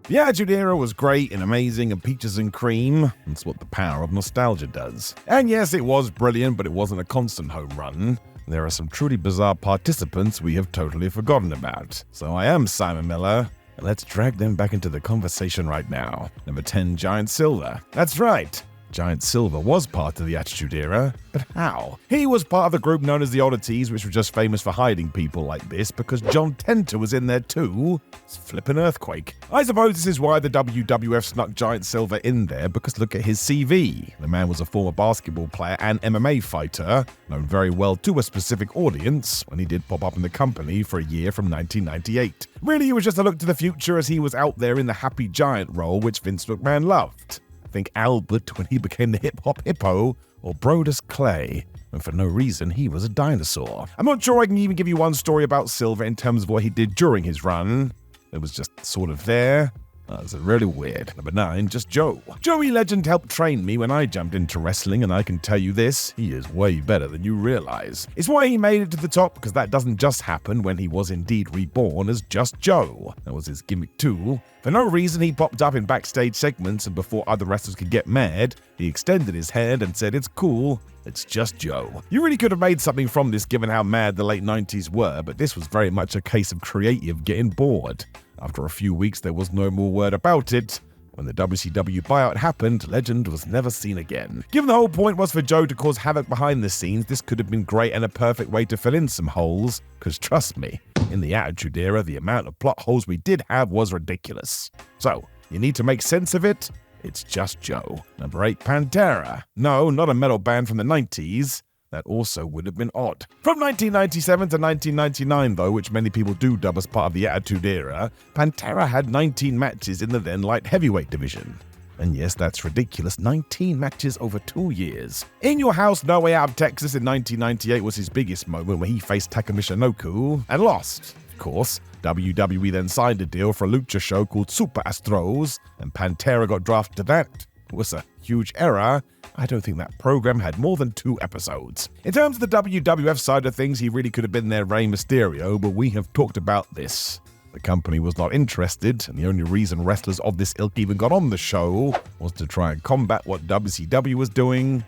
The Attitude Era was great and amazing and peaches and cream. That's what the power of nostalgia does. And yes, it was brilliant, but it wasn't a constant home run. There are some truly bizarre participants we have totally forgotten about. So I am Simon Miller, and let's drag them back into the conversation right now. Number 10, Giant Silver. That's right. Giant Silver was part of the Attitude Era, but how? He was part of the group known as the Oddities, which were just famous for hiding people like this because John Tenta was in there too. It's flippin' earthquake. I suppose this is why the WWF snuck Giant Silver in there, because look at his CV. The man was a former basketball player and MMA fighter, known very well to a specific audience when he did pop up in the company for a year from 1998. Really, it was just a look to the future as he was out there in the Happy Giant role, which Vince McMahon loved. Think Albert when he became the hip-hop hippo, or Brodus Clay, and for no reason he was a dinosaur. I'm not sure I can even give you one story about Silver in terms of what he did during his run. It was just sort of there. That's really weird. Number 9, just Joe. Joey Legend helped train me when I jumped into wrestling, and I can tell you this, he is way better than you realize. It's why he made it to the top, because that doesn't just happen when he was indeed reborn as just Joe. That was his gimmick too. For no reason, he popped up in backstage segments, and before other wrestlers could get mad, he extended his hand and said, "It's cool, it's just Joe." You really could have made something from this given how mad the late 90s were, but this was very much a case of creative getting bored. After a few weeks, there was no more word about it. When the WCW buyout happened, Legend was never seen again. Given the whole point was for Joe to cause havoc behind the scenes, this could have been great and a perfect way to fill in some holes, because trust me, in the Attitude Era, the amount of plot holes we did have was ridiculous. So, you need to make sense of it? It's just Joe. Number 8, Pantera. No, not a metal band from the 90s. That also would have been odd. From 1997 to 1999, though, which many people do dub as part of the Attitude Era, Pantera had 19 matches in the then light heavyweight division. And yes, that's ridiculous, 19 matches over 2 years. In Your House, No Way Out of Texas in 1998 was his biggest moment when he faced Taka Michinoku and lost. Of course, WWE then signed a deal for a lucha show called Super Astros, and Pantera got drafted to that. It was a huge error. I don't think that program had more than 2 episodes. In terms of the WWF side of things, he really could have been their Rey Mysterio, but we have talked about this. The company was not interested, and the only reason wrestlers of this ilk even got on the show was to try and combat what WCW was doing.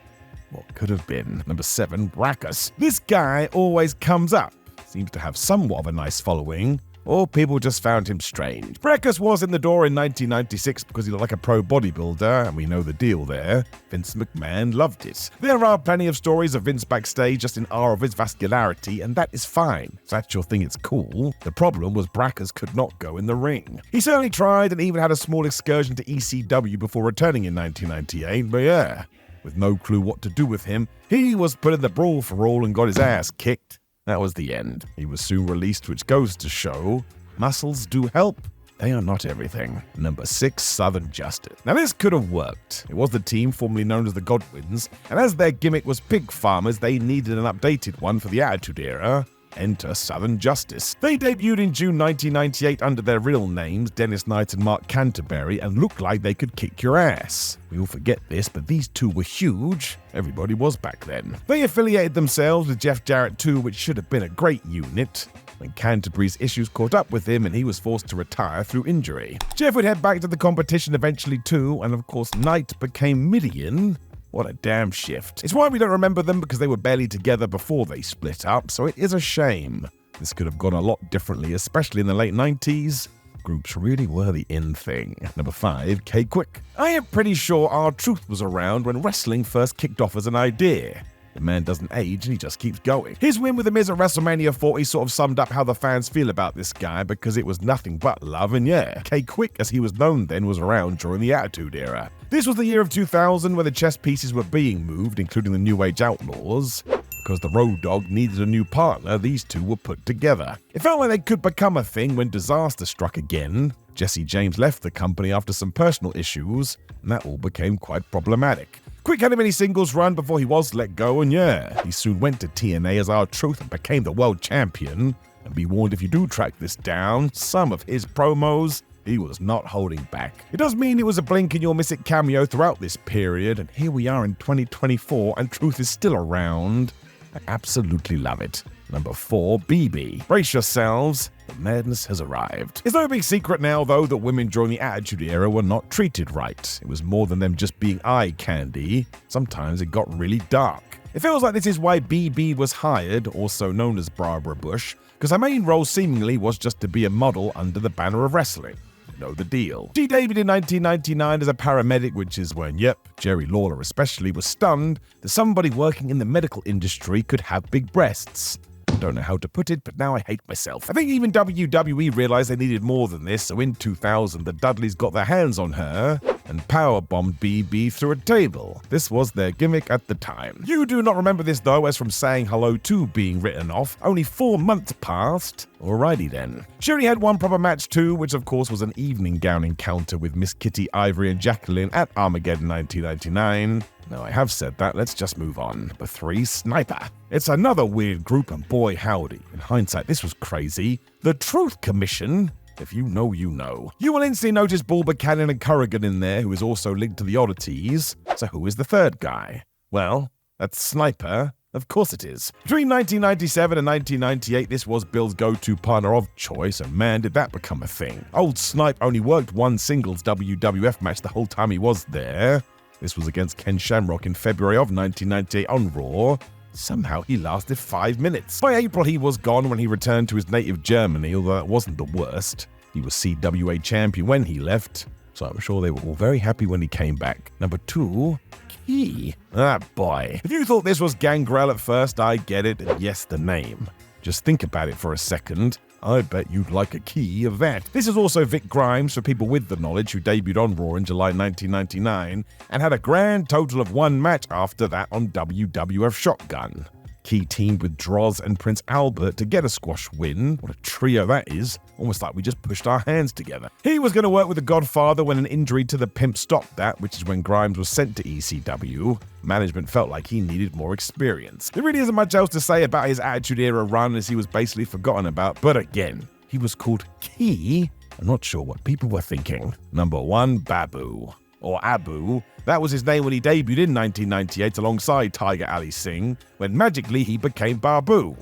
What could have been? Number 7, Brackus. This guy always comes up. Seems to have somewhat of a nice following, or people just found him strange. Brackus was in the door in 1996 because he looked like a pro bodybuilder, and we know the deal there. Vince McMahon loved it. There are plenty of stories of Vince backstage just in awe of his vascularity, and that is fine. If that's your thing, it's cool. The problem was Brackus could not go in the ring. He certainly tried and even had a small excursion to ECW before returning in 1998, but yeah, with no clue what to do with him, he was put in the brawl for all and got his ass kicked. That was the end. He was soon released, which goes to show muscles do help. They are not everything. Number 6, Southern Justice. Now this could have worked. It was the team formerly known as the Godwins, and as their gimmick was pig farmers, they needed an updated one for the Attitude Era. Enter Southern Justice. They debuted in June 1998 under their real names, Dennis Knight and Mark Canterbury, and looked like they could kick your ass. We all forget this, but these two were huge. Everybody was back then. They affiliated themselves with Jeff Jarrett too, which should have been a great unit. When Canterbury's issues caught up with him and he was forced to retire through injury. Jeff would head back to the competition eventually too, and of course Knight became Midian. What a damn shift. It's why we don't remember them, because they were barely together before they split up, so it is a shame. This could have gone a lot differently, especially in the late 90s. Groups really were the in thing. Number 5, K-Kwik. I am pretty sure R-Truth was around when wrestling first kicked off as an idea. The man doesn't age and he just keeps going. His win with The Miz at WrestleMania 40 sort of summed up how the fans feel about this guy, because it was nothing but love, and yeah, K-Kwik, as he was known then, was around during the Attitude Era. This was the year of 2000 when the chess pieces were being moved, including the New Age Outlaws. Because the Road Dogg needed a new partner, these two were put together. It felt like they could become a thing when disaster struck again. Jesse James left the company after some personal issues, and that all became quite problematic. Kwik had a mini singles run before he was let go, and yeah, he soon went to TNA as R-Truth and became the world champion. And be warned, if you do track this down, some of his promos, he was not holding back. It does mean it was a blink and you'll miss it cameo throughout this period, and here we are in 2024 and Truth is still around. I absolutely love it. Number 4, BB. Brace yourselves. The madness has arrived. It's no big secret now, though, that women during the Attitude Era were not treated right. It was more than them just being eye candy. Sometimes it got really dark. It feels like this is why BB was hired, also known as Barbara Bush, because her main role seemingly was just to be a model under the banner of wrestling. Know the deal. She debuted in 1999 as a paramedic, which is when, Jerry Lawler especially was stunned that somebody working in the medical industry could have big breasts. Don't know how to put it, but now I hate myself. I think even WWE realized they needed more than this, so in 2000 the Dudleys got their hands on her and powerbombed BB through a table. This was their gimmick at the time. You do not remember this though, as from saying hello to being written off, only 4 months passed. Alrighty then. She only had one proper match too, which of course was an evening gown encounter with Miss Kitty, Ivory and Jacqueline at Armageddon 1999. Now I have said that, let's just move on. Number 3, Sniper. It's another weird group, and boy howdy, in hindsight this was crazy. The Truth Commission. If you know, you know. You will instantly notice Bull Buchanan and Corrigan in there, who is also linked to the Oddities. So who is the third guy? Well, that's Sniper. Of course it is. Between 1997 and 1998, this was Bill's go-to partner of choice, and man, did that become a thing. Old Snipe only worked one singles WWF match the whole time he was there. This was against Ken Shamrock in February of 1998 on Raw. Somehow he lasted 5 minutes. By April he was gone when he returned to his native Germany, although that wasn't the worst. He was CWA champion when he left, so I'm sure they were all very happy when he came back. Number 2, Key. Ah boy. If you thought this was Gangrel at first, I get it, and yes, the name. Just think about it for a second. I bet you'd like a key of that. This is also Vic Grimes, for people with the knowledge, who debuted on Raw in July 1999 and had a grand total of 1 match after that on WWF Shotgun. Key teamed with Droz and Prince Albert to get a squash win. What a trio that is. Almost like we just pushed our hands together. He was going to work with the Godfather when an injury to the Pimp stopped that, which is when Grimes was sent to ECW. Management felt like he needed more experience. There really isn't much else to say about his Attitude Era run, as he was basically forgotten about, but again, he was called Key. I'm not sure what people were thinking. Number 1, Babu. Or Abu. That was his name when he debuted in 1998 alongside Tiger Ali Singh, when magically he became Barbu.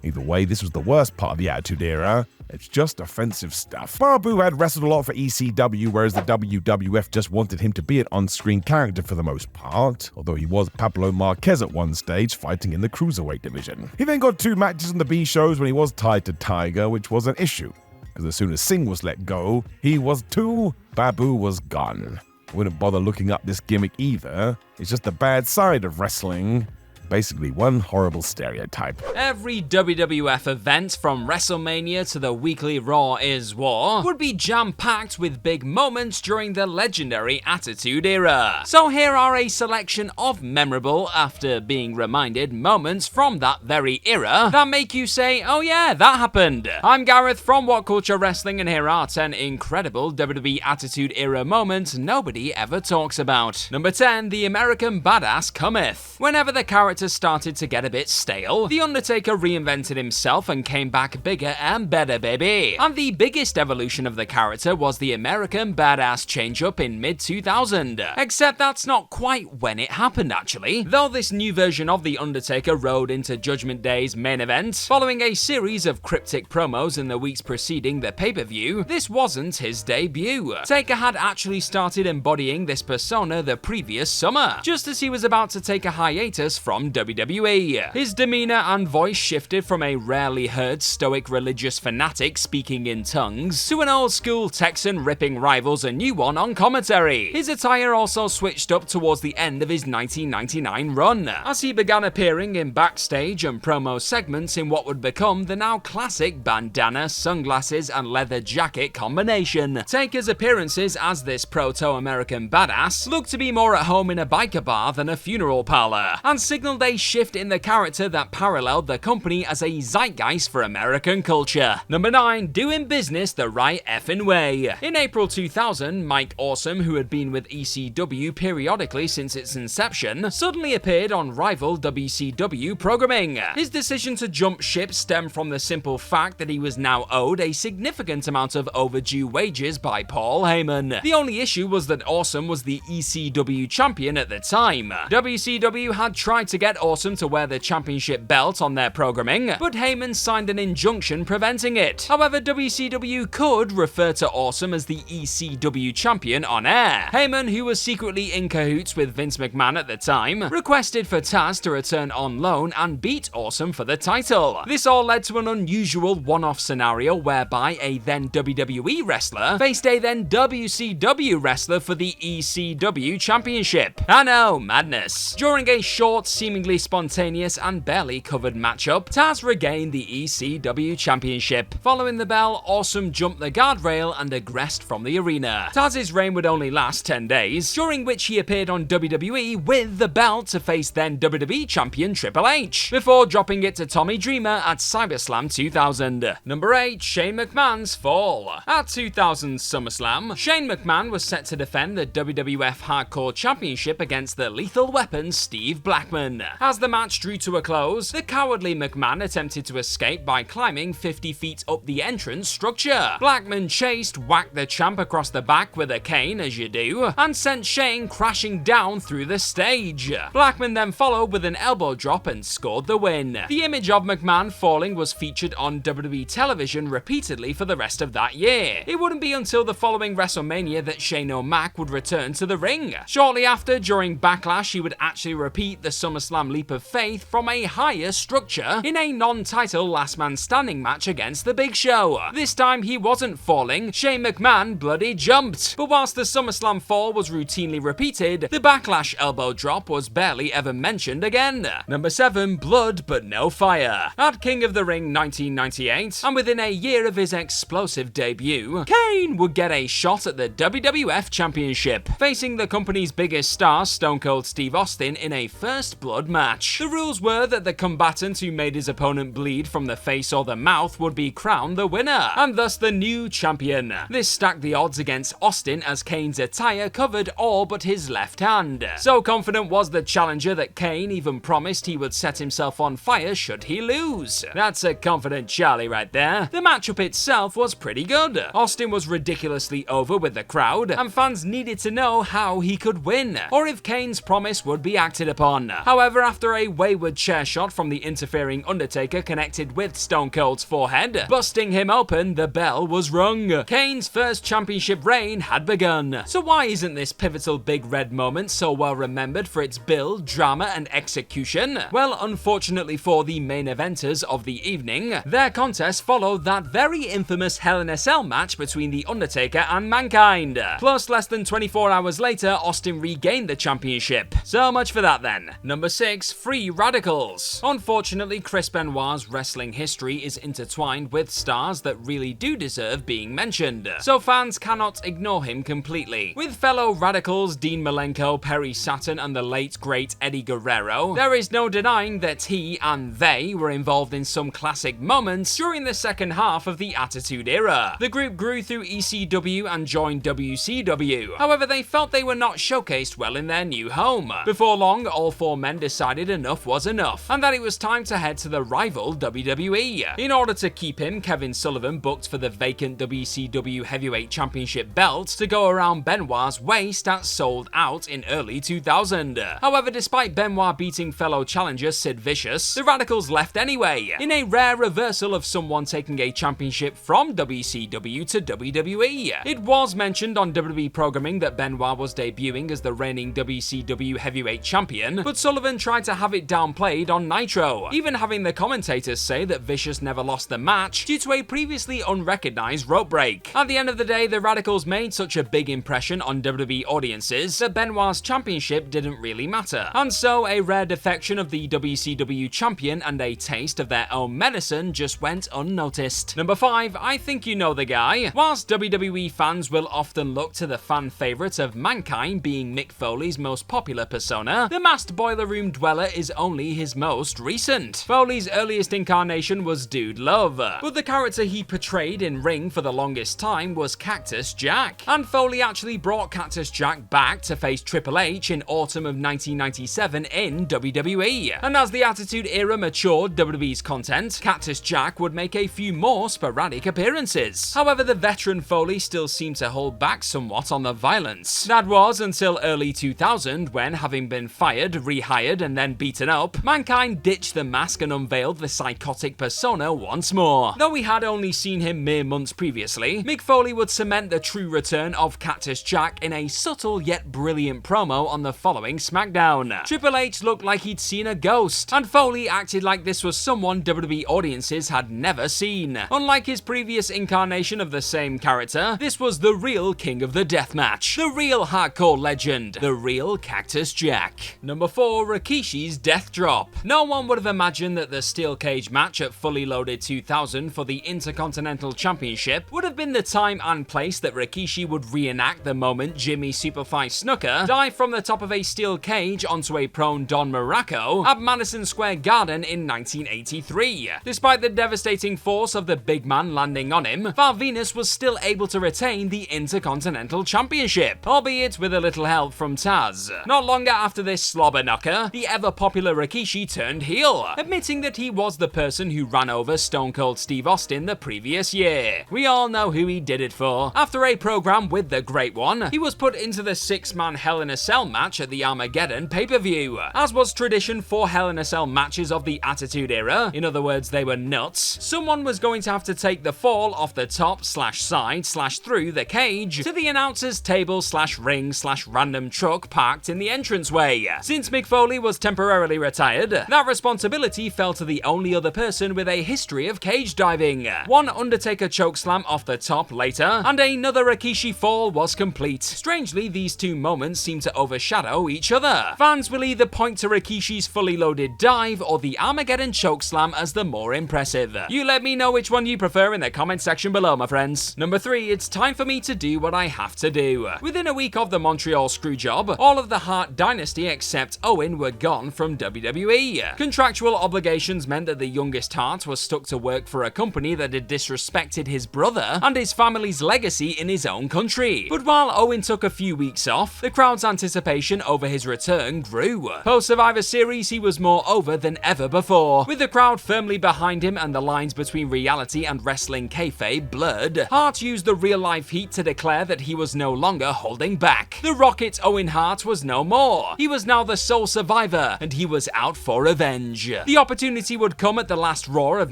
Either way, this was the worst part of the Attitude Era. It's just offensive stuff. Barbu had wrestled a lot for ECW, whereas the WWF just wanted him to be an on-screen character for the most part, although he was Pablo Marquez at one stage, fighting in the Cruiserweight division. He then got 2 matches on the B shows when he was tied to Tiger, which was an issue, because as soon as Singh was let go, he was too. Babu was gone. Wouldn't bother looking up this gimmick either. It's just the bad side of wrestling. Basically one horrible stereotype. Every WWF event, from WrestleMania to the weekly Raw is War, would be jam-packed with big moments during the legendary Attitude Era. So here are a selection of memorable, after being reminded, moments from that very era that make you say, oh yeah, that happened. I'm Gareth from What Culture Wrestling, and here are 10 incredible WWE Attitude Era moments nobody ever talks about. Number 10, the American Badass cometh. Whenever the character started to get a bit stale, The Undertaker reinvented himself and came back bigger and better, baby. And the biggest evolution of the character was the American Badass change-up in mid-2000. Except that's not quite when it happened, actually. Though this new version of The Undertaker rode into Judgment Day's main event, following a series of cryptic promos in the weeks preceding the pay-per-view, this wasn't his debut. Taker had actually started embodying this persona the previous summer, just as he was about to take a hiatus from WWE. His demeanor and voice shifted from a rarely heard stoic religious fanatic speaking in tongues to an old school Texan ripping rivals a new one on commentary. His attire also switched up towards the end of his 1999 run, as he began appearing in backstage and promo segments in what would become the now classic bandana, sunglasses and leather jacket combination. Taker's appearances as this proto-American badass looked to be more at home in a biker bar than a funeral parlor, and signaled a shift in the character that paralleled the company as a zeitgeist for American culture. Number 9, doing business the right effing way. In April 2000, Mike Awesome, who had been with ECW periodically since its inception, suddenly appeared on rival WCW programming. His decision to jump ship stemmed from the simple fact that he was now owed a significant amount of overdue wages by Paul Heyman. The only issue was that Awesome was the ECW champion at the time. WCW had tried to get Awesome to wear the championship belt on their programming, but Heyman signed an injunction preventing it. However, WCW could refer to Awesome as the ECW champion on air. Heyman, who was secretly in cahoots with Vince McMahon at the time, requested for Taz to return on loan and beat Awesome for the title. This all led to an unusual one-off scenario whereby a then WWE wrestler faced a then WCW wrestler for the ECW championship. I know, madness. During a short, seemingly spontaneous and barely covered matchup, Taz regained the ECW championship. Following the bell, Awesome jumped the guardrail and aggressed from the arena. Taz's reign would only last 10 days, during which he appeared on WWE with the belt to face then WWE champion Triple H, before dropping it to Tommy Dreamer at SummerSlam 2000. Number 8. Shane McMahon's fall. At 2000's SummerSlam, Shane McMahon was set to defend the WWF Hardcore Championship against the Lethal Weapon Steve Blackman. As the match drew to a close, the cowardly McMahon attempted to escape by climbing 50 feet up the entrance structure. Blackman chased, whacked the champ across the back with a cane, as you do, and sent Shane crashing down through the stage. Blackman then followed with an elbow drop and scored the win. The image of McMahon falling was featured on WWE television repeatedly for the rest of that year. It wouldn't be until the following WrestleMania that Shane O'Mac would return to the ring. Shortly after, during Backlash, he would actually repeat the SummerSlam leap of faith from a higher structure in a non-title last man standing match against The Big Show. This time he wasn't falling, Shane McMahon bloody jumped. But whilst the SummerSlam fall was routinely repeated, the Backlash elbow drop was barely ever mentioned again. Number 7. Blood but no fire. At King of the Ring 1998, and within a year of his explosive debut, Kane would get a shot at the WWF Championship, facing the company's biggest star, Stone Cold Steve Austin, in a first blood match. The rules were that the combatant who made his opponent bleed from the face or the mouth would be crowned the winner, and thus the new champion. This stacked the odds against Austin, as Kane's attire covered all but his left hand. So confident was the challenger that Kane even promised he would set himself on fire should he lose. That's a confident Charlie right there. The matchup itself was pretty good. Austin was ridiculously over with the crowd, and fans needed to know how he could win, or if Kane's promise would be acted upon. However, after a wayward chair shot from the interfering Undertaker connected with Stone Cold's forehead, busting him open, the bell was rung. Kane's first championship reign had begun. So why isn't this pivotal big red moment so well remembered for its build, drama, and execution? Well, unfortunately for the main eventers of the evening, their contest followed that very infamous Hell in a Cell match between The Undertaker and Mankind. Plus, less than 24 hours later, Austin regained the championship. So much for that then. Number 6. Free Radicalz. Unfortunately, Chris Benoit's wrestling history is intertwined with stars that really do deserve being mentioned, so fans cannot ignore him completely. With fellow Radicalz Dean Malenko, Perry Saturn, and the late great Eddie Guerrero, there is no denying that he and they were involved in some classic moments during the second half of the Attitude Era. The group grew through ECW and joined WCW. However, they felt they were not showcased well in their new home. Before long, all four men decided enough was enough, and that it was time to head to the rival WWE. In order to keep him, Kevin Sullivan booked for the vacant WCW Heavyweight Championship belt to go around Benoit's waist at Sold Out in early 2000. However, despite Benoit beating fellow challenger Sid Vicious, the Radicalz left anyway, in a rare reversal of someone taking a championship from WCW to WWE. It was mentioned on WWE programming that Benoit was debuting as the reigning WCW Heavyweight Champion, but Sullivan tried to have it downplayed on Nitro, even having the commentators say that Vicious never lost the match due to a previously unrecognized rope break. At the end of the day, the Radicalz made such a big impression on WWE audiences that Benoit's championship didn't really matter, and so a rare defection of the WCW champion and a taste of their own medicine just went unnoticed. Number 5. I think you know the guy. Whilst WWE fans will often look to the fan favourite of Mankind being Mick Foley's most popular persona, the masked boiler room dweller is only his most recent. Foley's earliest incarnation was Dude Love, but the character he portrayed in ring for the longest time was Cactus Jack, and Foley actually brought Cactus Jack back to face Triple H in autumn of 1997 in WWE. And as the Attitude Era matured WWE's content, Cactus Jack would make a few more sporadic appearances. However, the veteran Foley still seemed to hold back somewhat on the violence. That was until early 2000 when, having been fired, rehired, fired and then beaten up, Mankind ditched the mask and unveiled the psychotic persona once more. Though we had only seen him mere months previously, Mick Foley would cement the true return of Cactus Jack in a subtle yet brilliant promo on the following SmackDown. Triple H looked like he'd seen a ghost, and Foley acted like this was someone WWE audiences had never seen. Unlike his previous incarnation of the same character, this was the real King of the Deathmatch, the real hardcore legend, the real Cactus Jack. Number 4, Rikishi's Death Drop. No one would have imagined that the steel cage match at Fully Loaded 2000 for the Intercontinental Championship would have been the time and place that Rikishi would reenact the moment Jimmy Superfly Snuka dived from the top of a steel cage onto a prone Don Muraco at Madison Square Garden in 1983. Despite the devastating force of the big man landing on him, Val Venus was still able to retain the Intercontinental Championship, albeit with a little help from Taz. Not longer after this slobber knocker, the ever-popular Rikishi turned heel, admitting that he was the person who ran over Stone Cold Steve Austin the previous year. We all know who he did it for. After a program with the Great One, he was put into the 6-man Hell in a Cell match at the Armageddon pay-per-view. As was tradition for Hell in a Cell matches of the Attitude Era, in other words they were nuts, someone was going to have to take the fall off the top / side / through the cage to the announcer's table / ring / random truck parked in the entranceway. Since Mick Foley was temporarily retired, that responsibility fell to the only other person with a history of cage diving. One Undertaker chokeslam off the top later, and another Rikishi fall was complete. Strangely, these two moments seem to overshadow each other. Fans will either point to Rikishi's fully loaded dive or the Armageddon chokeslam as the more impressive. You let me know which one you prefer in the comment section below, my friends. Number 3, it's time for me to do what I have to do. Within a week of the Montreal Screwjob, all of the Hart dynasty except Owen were gone from WWE. Contractual obligations meant that the youngest Hart was stuck to work for a company that had disrespected his brother and his family's legacy in his own country. But while Owen took a few weeks off, the crowd's anticipation over his return grew. Post Survivor Series, he was more over than ever before. With the crowd firmly behind him and the lines between reality and wrestling kayfabe blurred, Hart used the real-life heat to declare that he was no longer holding back. The Rocket Owen Hart was no more. He was now the sole survivor, and he was out for revenge. The opportunity would come at the last Raw of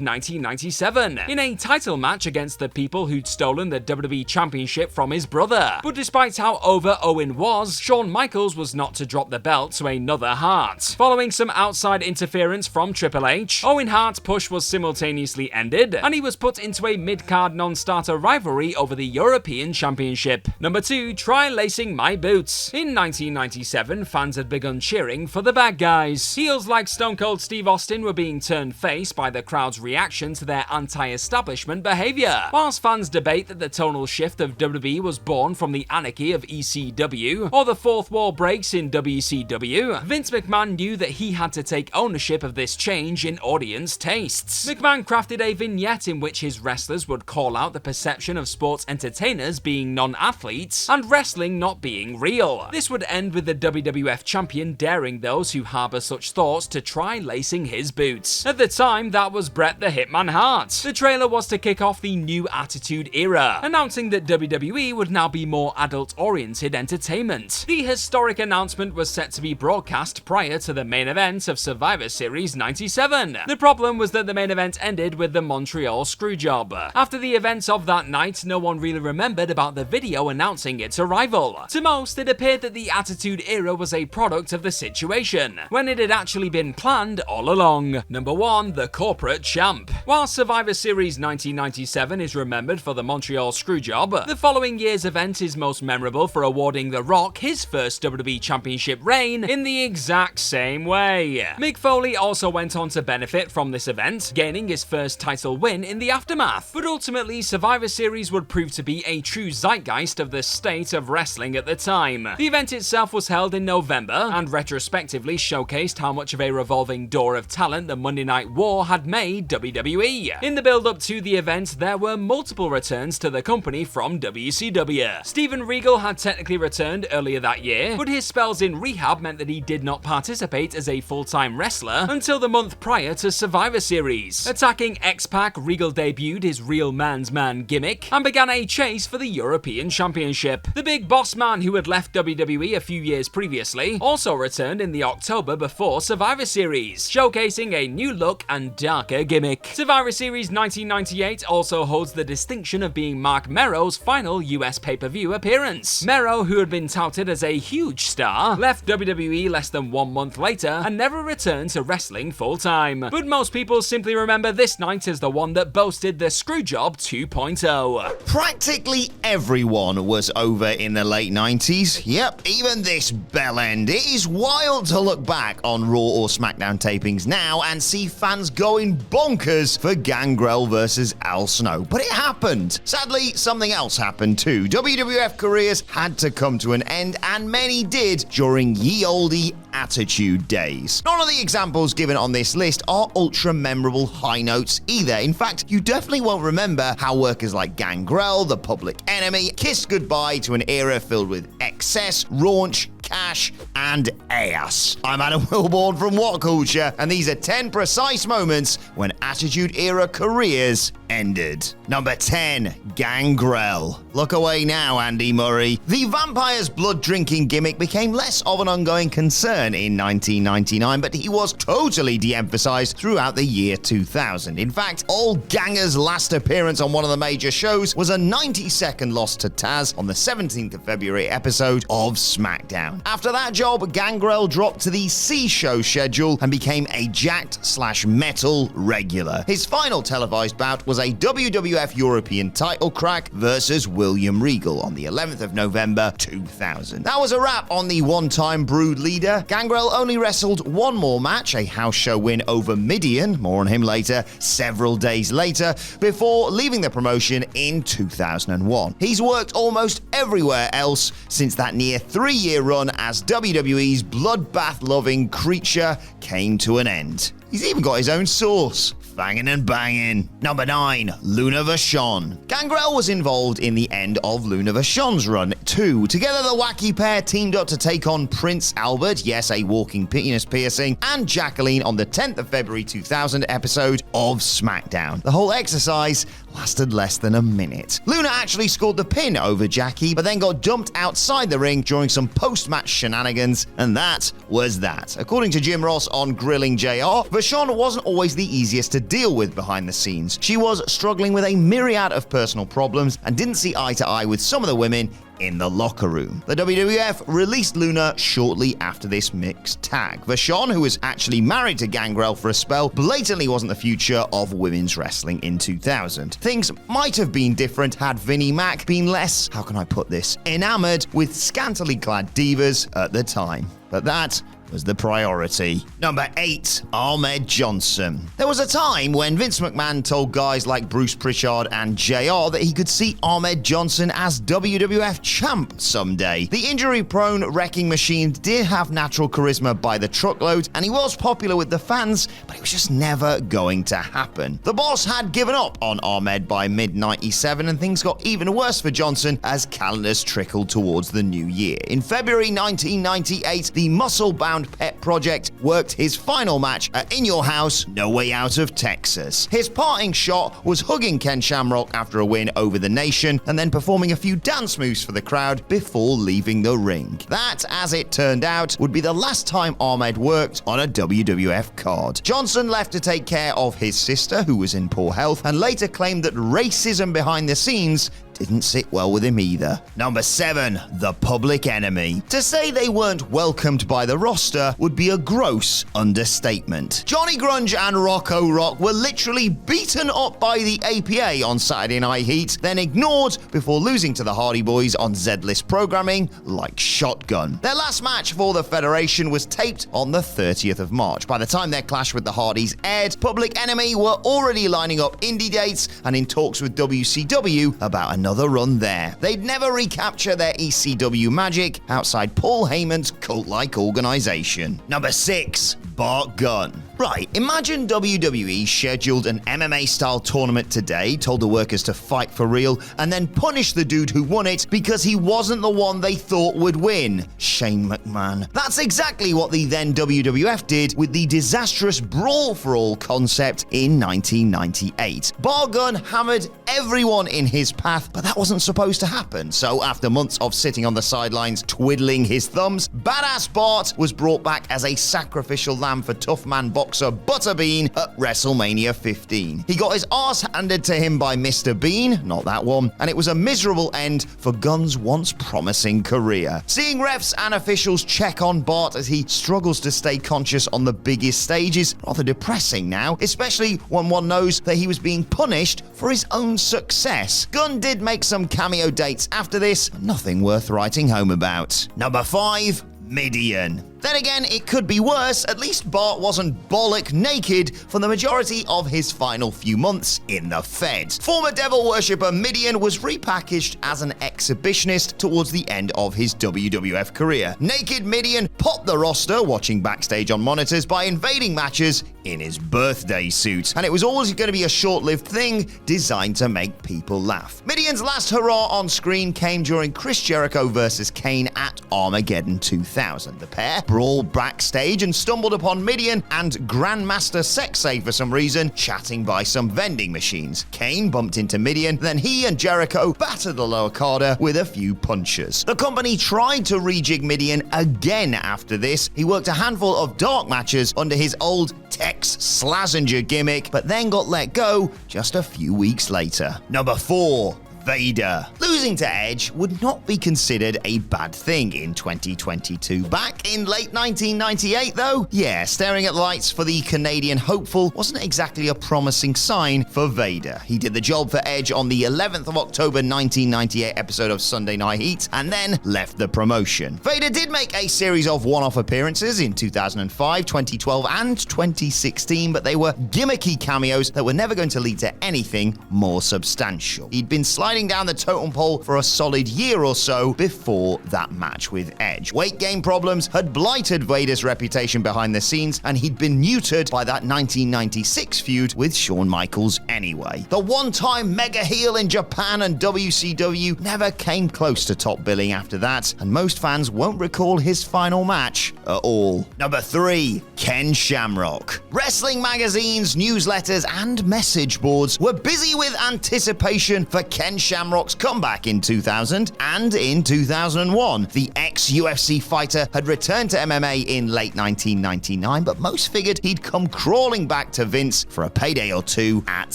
1997, in a title match against the people who'd stolen the WWE Championship from his brother. But despite how over Owen was, Shawn Michaels was not to drop the belt to another Hart. Following some outside interference from Triple H, Owen Hart's push was simultaneously ended, and he was put into a mid-card non-starter rivalry over the European Championship. Number 2, try lacing my boots. In 1997, fans had begun cheering for the bad guys. Heels like Stone Cold Steve Austin were being turned face by the crowd's reaction to their anti-establishment behavior. Whilst fans debate that the tonal shift of WWE was born from the anarchy of ECW or the fourth wall breaks in WCW, Vince McMahon knew that he had to take ownership of this change in audience tastes. McMahon crafted a vignette in which his wrestlers would call out the perception of sports entertainers being non-athletes and wrestling not being real. This would end with the WWF champion daring those who harbor such thoughts to try lacing his boots. At the time, that was Bret the Hitman Hart. The trailer was to kick off the new Attitude Era, announcing that WWE would now be more adult-oriented entertainment. The historic announcement was set to be broadcast prior to the main event of Survivor Series 97. The problem was that the main event ended with the Montreal Screwjob. After the events of that night, no one really remembered about the video announcing its arrival. To most, it appeared that the Attitude Era was a product of the situation, when it had actually been planned all along. Number 1, the Corporate Champ. While Survivor Series 1997 is remembered for the Montreal Screwjob, the following year's event is most memorable for awarding The Rock his first WWE Championship reign in the exact same way. Mick Foley also went on to benefit from this event, gaining his first title win in the aftermath. But ultimately, Survivor Series would prove to be a true zeitgeist of the state of wrestling at the time. The event itself was held in November and retrospectively showcased how much of a revolving door of talent the Monday Night War had made WWE. In the build-up to the event, there were multiple returns to the company from WCW. Steven Regal had technically returned earlier that year, but his spells in rehab meant that he did not participate as a full-time wrestler until the month prior to Survivor Series. Attacking X-Pac, Regal debuted his Real Man's Man gimmick and began a chase for the European Championship. The Big Boss Man, who had left WWE a few years previously, also returned in the October before Survivor Series, showcasing a new look and darker gimmick. Survivor Series 1998 also holds the distinction of being Mark Merrow's final US pay-per-view appearance. Merrow, who had been touted as a huge star, left WWE less than 1 month later and never returned to wrestling full-time. But most people simply remember this night as the one that boasted the Screwjob 2.0. Practically everyone was over in the late 90s. Yep, even this bellend. It is wild to look back on Raw or SmackDown tapings now and see fans going bonkers for Gangrel versus Al Snow. But it happened. Sadly, something else happened too. WWF careers had to come to an end, and many did during ye olde Attitude days. None of the examples given on this list are ultra memorable high notes either. In fact, you definitely won't remember how workers like Gangrel, the Public Enemy, kissed goodbye to an era filled with excess, raunch, cash, and ass. I'm Adam Wilborn from What Culture, and these are 10 precise moments when Attitude Era careers ended. Number 10, Gangrel. Look away now, Andy Murray. The vampire's blood-drinking gimmick became less of an ongoing concern in 1999, but he was totally de-emphasized throughout the year 2000. In fact, Old Ganger's last appearance on one of the major shows was a 90-second loss to Taz on the 17th of February episode of SmackDown. After that job, Gangrel dropped to the C-Show schedule and became a jacked/metal regular. His final televised bout was a WWF European title crack versus William Regal on the 11th of November 2000. That was a wrap on the one-time Brood leader. Gangrel only wrestled one more match, a house show win over Midian, more on him later, several days later, before leaving the promotion in 2001. He's worked almost everywhere else since that near 3-year run as WWE's bloodbath-loving creature came to an end. He's even got his own sauce. Banging and banging. Number 9, Luna Vachon. Gangrel was involved in the end of Luna Vachon's run too. Together, the wacky pair teamed up to take on Prince Albert, yes, a walking penis piercing, and Jacqueline on the 10th of February 2000 episode of SmackDown. The whole exercise lasted less than a minute. Luna actually scored the pin over Jackie, but then got dumped outside the ring during some post-match shenanigans, and that was that. According to Jim Ross on Grilling JR, Vachon wasn't always the easiest to deal with behind the scenes. She was struggling with a myriad of personal problems and didn't see eye to eye with some of the women in the locker room. The WWF released Luna shortly after this mixed tag. Vachon, who was actually married to Gangrel for a spell, blatantly wasn't the future of women's wrestling in 2000. Things might have been different had Vinnie Mac been less, how can I put this, enamored with scantily clad divas at the time. But that was the priority. Number 8, Ahmed Johnson. There was a time when Vince McMahon told guys like Bruce Pritchard and JR that he could see Ahmed Johnson as WWF champ someday. The injury-prone wrecking machine did have natural charisma by the truckload, and he was popular with the fans, but it was just never going to happen. The boss had given up on Ahmed by mid-97, and things got even worse for Johnson as calendars trickled towards the new year. In February 1998, the muscle-bound Pet Project worked his final match at In Your House, No Way Out of Texas. His parting shot was hugging Ken Shamrock after a win over the Nation, and then performing a few dance moves for the crowd before leaving the ring. That, as it turned out, would be the last time Ahmed worked on a WWF card. Johnson left to take care of his sister, who was in poor health, and later claimed that racism behind the scenes didn't sit well with him either. Number 7, the Public Enemy. To say they weren't welcomed by the roster would be a gross understatement. Johnny Grunge and Rocco Rock were literally beaten up by the APA on Saturday Night Heat, then ignored before losing to the Hardy Boys on Z-List programming like Shotgun. Their last match for the Federation was taped on the 30th of March. By the time their clash with the Hardys aired, Public Enemy were already lining up indie dates and in talks with WCW about another run there. They'd never recapture their ECW magic outside Paul Heyman's cult-like organization. Number 6, Bart Gunn. Right, imagine WWE scheduled an MMA-style tournament today, told the workers to fight for real, and then punished the dude who won it because he wasn't the one they thought would win, Shane McMahon. That's exactly what the then WWF did with the disastrous Brawl for All concept in 1998. Bart Gunn hammered everyone in his path, but that wasn't supposed to happen. So after months of sitting on the sidelines twiddling his thumbs, Badass Bart was brought back as a sacrificial lamb for tough man boxer Butterbean at WrestleMania 15. He got his arse handed to him by Mr. Bean, not that one, and it was a miserable end for Gunn's once promising career. Seeing refs and officials check on Bart as he struggles to stay conscious on the biggest stage is rather depressing now, especially when one knows that he was being punished for his own success. Gunn did make some cameo dates after this, but nothing worth writing home about. Number 5, Midian. Then again, it could be worse. At least Bart wasn't bollock naked for the majority of his final few months in the Fed. Former devil worshipper Midian was repackaged as an exhibitionist towards the end of his WWF career. Naked Midian popped the roster, watching backstage on monitors, by invading matches in his birthday suit. And it was always going to be a short-lived thing designed to make people laugh. Midian's last hurrah on screen came during Chris Jericho vs. Kane at Armageddon 2000. The pair brawled backstage and stumbled upon Midian and Grandmaster Sexay for some reason chatting by some vending machines. Kane bumped into Midian, then he and Jericho battered the lower carder with a few punches. The company tried to rejig Midian again after this. He worked a handful of dark matches under his old Tex Slazenger gimmick, but then got let go just a few weeks later. Number 4, Vader. Losing to Edge would not be considered a bad thing in 2022. Back in late 1998, though, yeah, staring at the lights for the Canadian hopeful wasn't exactly a promising sign for Vader. He did the job for Edge on the 11th of October 1998 episode of Sunday Night Heat and then left the promotion. Vader did make a series of one-off appearances in 2005, 2012, and 2016, but they were gimmicky cameos that were never going to lead to anything more substantial. He'd been sliding down the totem pole for a solid year or so before that match with Edge. Weight gain problems had blighted Vader's reputation behind the scenes, and he'd been neutered by that 1996 feud with Shawn Michaels anyway. The one-time mega heel in Japan and WCW never came close to top billing after that, and most fans won't recall his final match at all. Number 3, Ken Shamrock. Wrestling magazines, newsletters, and message boards were busy with anticipation for Ken Shamrock's comeback in 2000 and in 2001. The ex-UFC fighter had returned to MMA in late 1999, but most figured he'd come crawling back to Vince for a payday or two at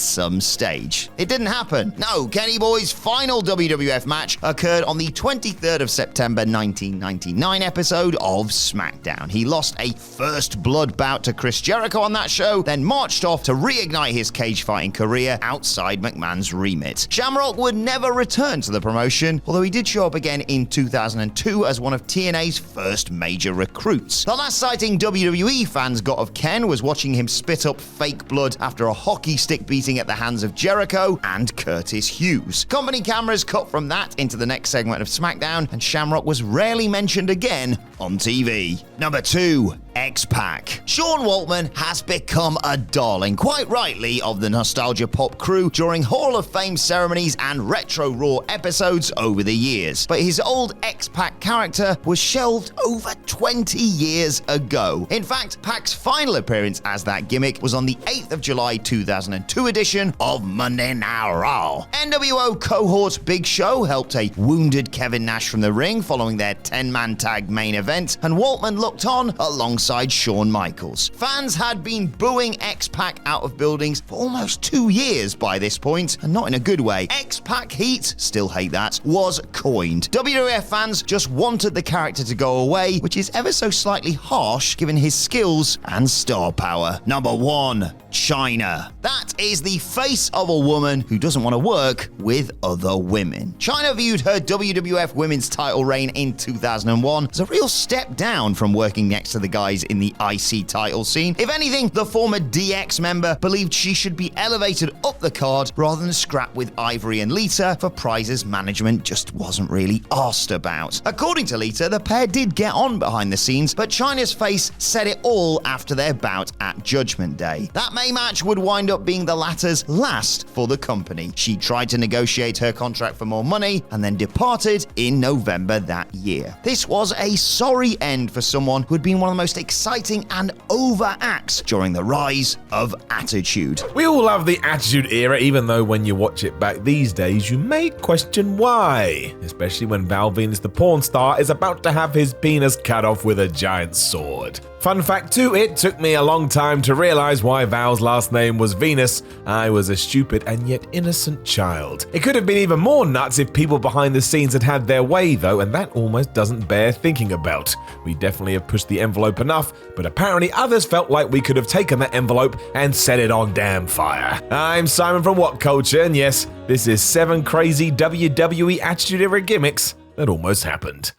some stage. It didn't happen. No, Kenny Boy's final WWF match occurred on the 23rd of September 1999 episode of SmackDown. He lost a first blood bout to Chris Jericho on that show, then marched off to reignite his cage fighting career outside McMahon's remit. Shamrock would never return to the promotion, although he did show up again in 2002 as one of TNA's first major recruits. The last sighting WWE fans got of Ken was watching him spit up fake blood after a hockey stick beating at the hands of Jericho and Curtis Hughes. Company cameras cut from that into the next segment of SmackDown, and Shamrock was rarely mentioned again on TV. Number 2, X-Pac. Sean Waltman has become a darling, quite rightly, of the Nostalgia Pop crew during Hall of Fame ceremonies and Retro Raw episodes over the years. But his old X-Pac character was shelved over 20 years ago. In fact, Pac's final appearance as that gimmick was on the 8th of July 2002 edition of Monday Night Raw. NWO cohort Big Show helped a wounded Kevin Nash from the ring following their 10-man tag main event, and Waltman looked on alongside Shawn Michaels. Fans had been booing X-Pac out of buildings for almost 2 years by this point, and not in a good way. X-Pac heat, still hate that, was coined. WWF fans just wanted the character to go away, which is ever so slightly harsh given his skills and star power. Number 1, China. That is the face of a woman who doesn't want to work with other women. Chyna viewed her WWF Women's title reign in 2001 as a real step down from working next to the guys in the IC title scene. If anything, the former DX member believed she should be elevated up the card rather than scrap with Ivory and Lita for prizes management just wasn't really asked about. According to Lita, the pair did get on behind the scenes, but Chyna's face said it all after their bout at Judgment Day. That May match would wind up being the latter's last for the company. She tried to negotiate her contract for more money and then departed in November that year. This was a sorry end for someone who had been one of the most exciting and over acts during the rise of Attitude. We all love the Attitude Era, even though when you watch it back these days, you may question why. Especially when Val Venus the porn star is about to have his penis cut off with a giant sword. Fun fact too, it took me a long time to realize why Val's last name was Venus. I was a stupid and yet innocent child. It could have been even more nuts if people behind the scenes had had their way though, and that almost doesn't bear thinking about. We definitely have pushed the envelope enough, but apparently others felt like we could have taken that envelope and set it on damn fire. I'm Simon from What Culture, and yes, this is 7 crazy WWE Attitude Era gimmicks that almost happened.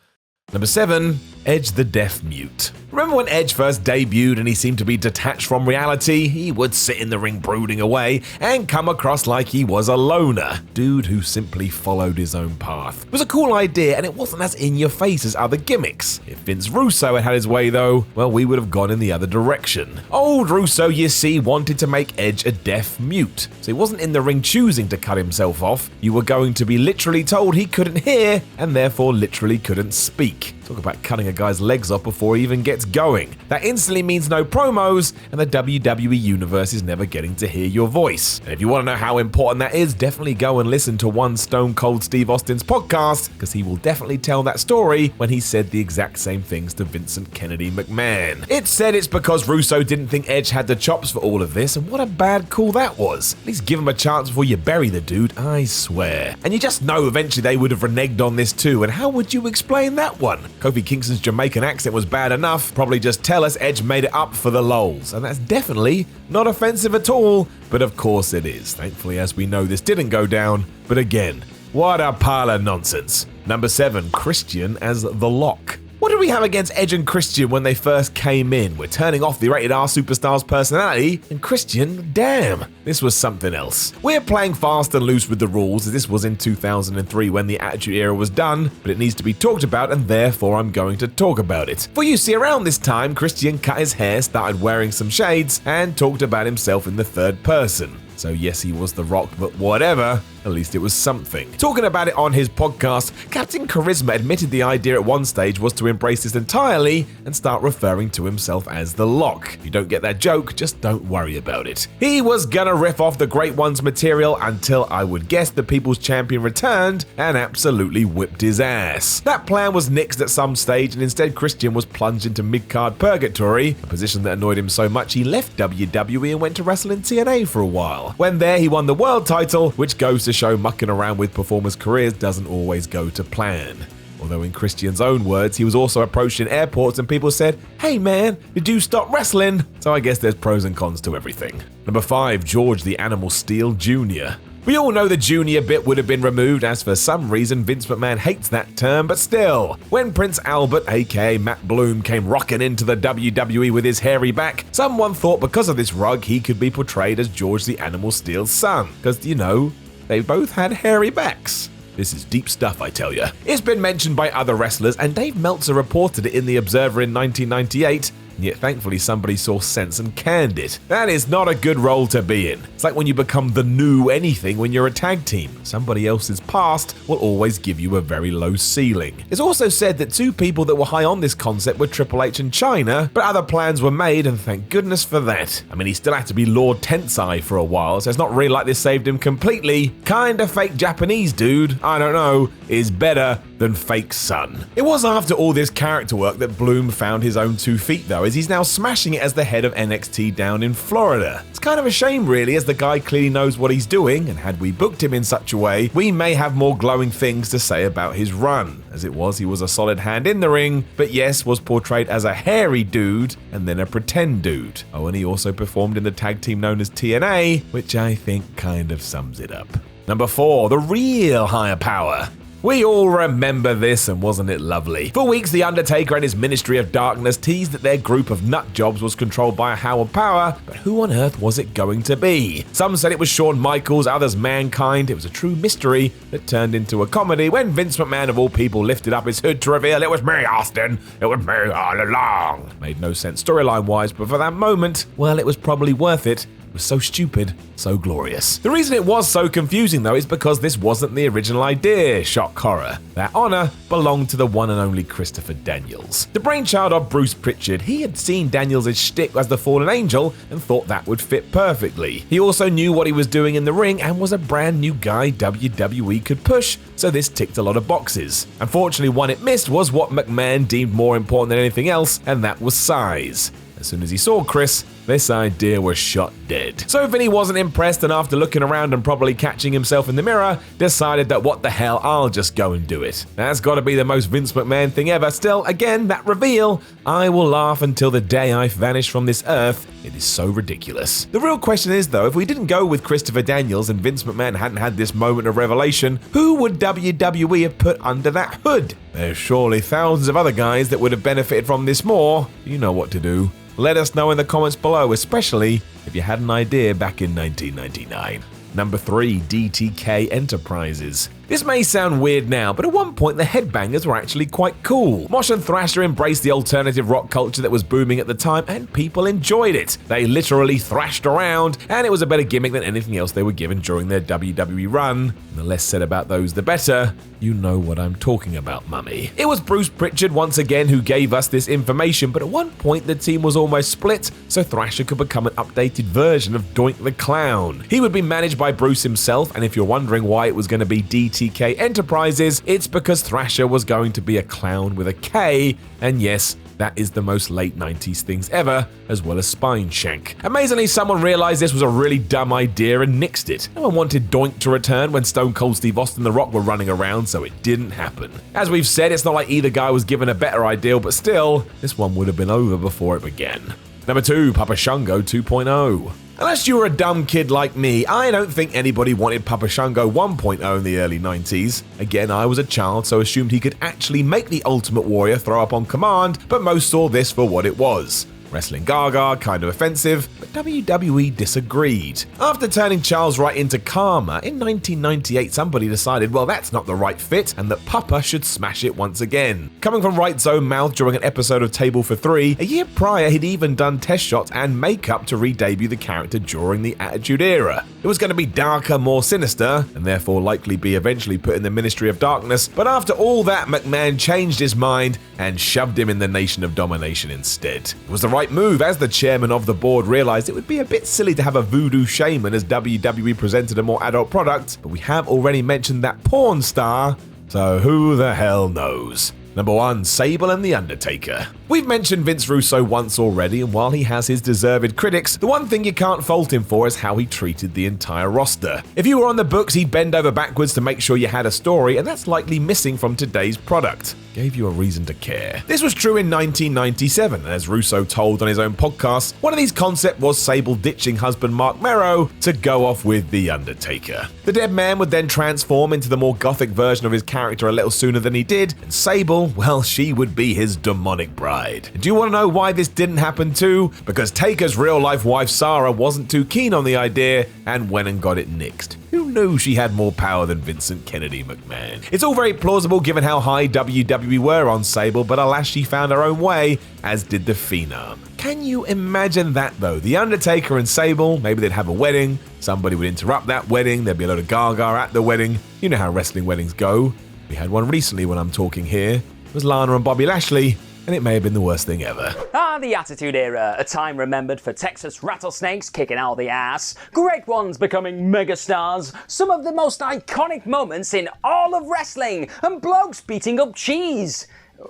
Number 7, Edge the Deaf Mute. Remember when Edge first debuted and he seemed to be detached from reality? He would sit in the ring brooding away and come across like he was a loner. Dude who simply followed his own path. It was a cool idea and it wasn't as in your face as other gimmicks. If Vince Russo had had his way though, well, we would have gone in the other direction. Old Russo, you see, wanted to make Edge a deaf mute. So he wasn't in the ring choosing to cut himself off. You were going to be literally told he couldn't hear and therefore literally couldn't speak. Talk about cutting a guy's legs off before he even gets going. That instantly means no promos, and the WWE Universe is never getting to hear your voice. And if you want to know how important that is, definitely go and listen to one Stone Cold Steve Austin's podcast, because he will definitely tell that story when he said the exact same things to Vincent Kennedy McMahon. It's said it's because Russo didn't think Edge had the chops for all of this, and what a bad call that was. At least give him a chance before you bury the dude, I swear. And you just know eventually they would have reneged on this too, and how would you explain that one? Kofi Kingston's Jamaican accent was bad enough, probably just tell us Edge made it up for the lols, and that's definitely not offensive at all, but of course it is. Thankfully, as we know, this didn't go down, but again, what a pile of nonsense. Number 7, Christian as the Lock. What did we have against Edge and Christian when they first came in? We're turning off the Rated R superstar's personality, and Christian, damn, this was something else. We're playing fast and loose with the rules, as this was in 2003 when the Attitude Era was done, but it needs to be talked about, and therefore I'm going to talk about it. For you see, around this time, Christian cut his hair, started wearing some shades, and talked about himself in the third person. So yes, he was The Rock, but whatever, at least it was something. Talking about it on his podcast, Captain Charisma admitted the idea at one stage was to embrace this entirely and start referring to himself as The Lock. If you don't get that joke, just don't worry about it. He was gonna riff off the Great One's material until I would guess the People's Champion returned and absolutely whipped his ass. That plan was nixed at some stage, and instead Christian was plunged into mid-card purgatory, a position that annoyed him so much he left WWE and went to wrestle in TNA for a while. When there, he won the world title, which goes to show mucking around with performers' careers doesn't always go to plan. Although in Christian's own words, he was also approached in airports and people said, "Hey man, did you stop wrestling?" So I guess there's pros and cons to everything. Number 5, George the Animal Steel Jr. We all know the junior bit would have been removed, as for some reason Vince McMahon hates that term, but still. When Prince Albert, aka Matt Bloom, came rocking into the WWE with his hairy back, someone thought because of this rug he could be portrayed as George the Animal Steel's son, because, you know, they both had hairy backs. This is deep stuff, I tell ya. It's been mentioned by other wrestlers, and Dave Meltzer reported it in The Observer in 1998, and yet thankfully somebody saw sense and canned it. That is not a good role to be in. It's like when you become the new anything when you're a tag team. Somebody else's past will always give you a very low ceiling. It's also said that 2 people that were high on this concept were Triple H and Chyna, but other plans were made, and thank goodness for that. I mean, he still had to be Lord Tensai for a while, so it's not really like this saved him completely. Kinda fake Japanese dude, I don't know, is better than fake sun. It was after all this character work that Bloom found his own 2 feet though, as he's now smashing it as the head of NXT down in Florida. It's kind of a shame really, as the guy clearly knows what he's doing, and had we booked him in such a way, we may have more glowing things to say about his run. As it was, he was a solid hand in the ring, but yes, was portrayed as a hairy dude and then a pretend dude. Oh, and he also performed in the tag team known as TNA, which I think kind of sums it up. Number 4, the real higher power. We all remember this, and wasn't it lovely? For weeks, The Undertaker and his Ministry of Darkness teased that their group of nut jobs was controlled by a higher power, but who on earth was it going to be? Some said it was Shawn Michaels, others Mankind. It was a true mystery that turned into a comedy when Vince McMahon of all people lifted up his hood to reveal it was me, Austin. It was me all along. Made no sense storyline-wise, but for that moment, well, it was probably worth it. It was so stupid, so glorious. The reason it was so confusing though is because this wasn't the original idea, shock horror. That honor belonged to the one and only Christopher Daniels. The brainchild of Bruce Pritchard, he had seen Daniels' shtick as the fallen angel and thought that would fit perfectly. He also knew what he was doing in the ring and was a brand new guy WWE could push, so this ticked a lot of boxes. Unfortunately, one it missed was what McMahon deemed more important than anything else, and that was size. As soon as he saw Chris, this idea was shot dead. So Vinny wasn't impressed, and after looking around and probably catching himself in the mirror, decided that what the hell, I'll just go and do it. That's gotta be the most Vince McMahon thing ever. Still, again, that reveal, I will laugh until the day I vanish from this earth. It is so ridiculous. The real question is though, if we didn't go with Christopher Daniels and Vince McMahon hadn't had this moment of revelation, who would WWE have put under that hood? There's surely thousands of other guys that would have benefited from this more. You know what to do. Let us know in the comments below, especially if you had an idea back in 1999. Number 3, DTK Enterprises. This may sound weird now, but at one point the Headbangers were actually quite cool. Mosh and Thrasher embraced the alternative rock culture that was booming at the time, and people enjoyed it. They literally thrashed around, and it was a better gimmick than anything else they were given during their WWE run. And the less said about those, the better. You know what I'm talking about, mummy. It was Bruce Pritchard once again who gave us this information, but at one point the team was almost split, so Thrasher could become an updated version of Doink the Clown. He would be managed by Bruce himself, and if you're wondering why it was going to be DTK Enterprises, it's because Thrasher was going to be a clown with a K, and yes, that is the most late 90s things ever, as well as Spine Shank. Amazingly, someone realized this was a really dumb idea and nixed it. No one wanted Doink to return when Stone Cold Steve Austin and The Rock were running around, so it didn't happen. As we've said, it's not like either guy was given a better idea, but still, this one would have been over before it began. Number 2, Papa Shango 2.0. Unless you were a dumb kid like me, I don't think anybody wanted Papa Shango 1.0 in the early 90s. Again, I was a child, so assumed he could actually make the Ultimate Warrior throw up on command, but most saw this for what it was. Wrestling gaga, kind of offensive, but WWE disagreed. After turning Charles Wright into Karma, in 1998 somebody decided, well, that's not the right fit, and that Papa should smash it once again. Coming from Wright's own mouth during an episode of Table for Three, a year prior he'd even done test shots and makeup to re-debut the character during the Attitude Era. It was going to be darker, more sinister, and therefore likely be eventually put in the Ministry of Darkness, but after all that, McMahon changed his mind and shoved him in the Nation of Domination instead. It was the right move, as the chairman of the board realized it would be a bit silly to have a voodoo shaman as WWE presented a more adult product, but we have already mentioned that porn star, so who the hell knows? Number 1, Sable and the Undertaker. We've mentioned Vince Russo once already, and while he has his deserved critics, the one thing you can't fault him for is how he treated the entire roster. If you were on the books, he'd bend over backwards to make sure you had a story, and that's likely missing from today's product. Gave you a reason to care. This was true in 1997, and as Russo told on his own podcast, one of these concepts was Sable ditching husband Mark Merrow to go off with The Undertaker. The dead man would then transform into the more gothic version of his character a little sooner than he did, and Sable, well, she would be his demonic bride. And do you want to know why this didn't happen too? Because Taker's real-life wife Sarah wasn't too keen on the idea and went and got it nixed. Who knew she had more power than Vincent Kennedy McMahon? It's all very plausible given how high WWE were on Sable, but alas, she found her own way, as did the Phenom. Can you imagine that though? The Undertaker and Sable, maybe they'd have a wedding, somebody would interrupt that wedding, there'd be a load of gaga at the wedding. You know how wrestling weddings go. We had one recently when I'm talking here. It was Lana and Bobby Lashley. and it may have been the worst thing ever. The Attitude Era, a time remembered for Texas rattlesnakes kicking out the ass, great ones becoming megastars, some of the most iconic moments in all of wrestling, and blokes beating up cheese.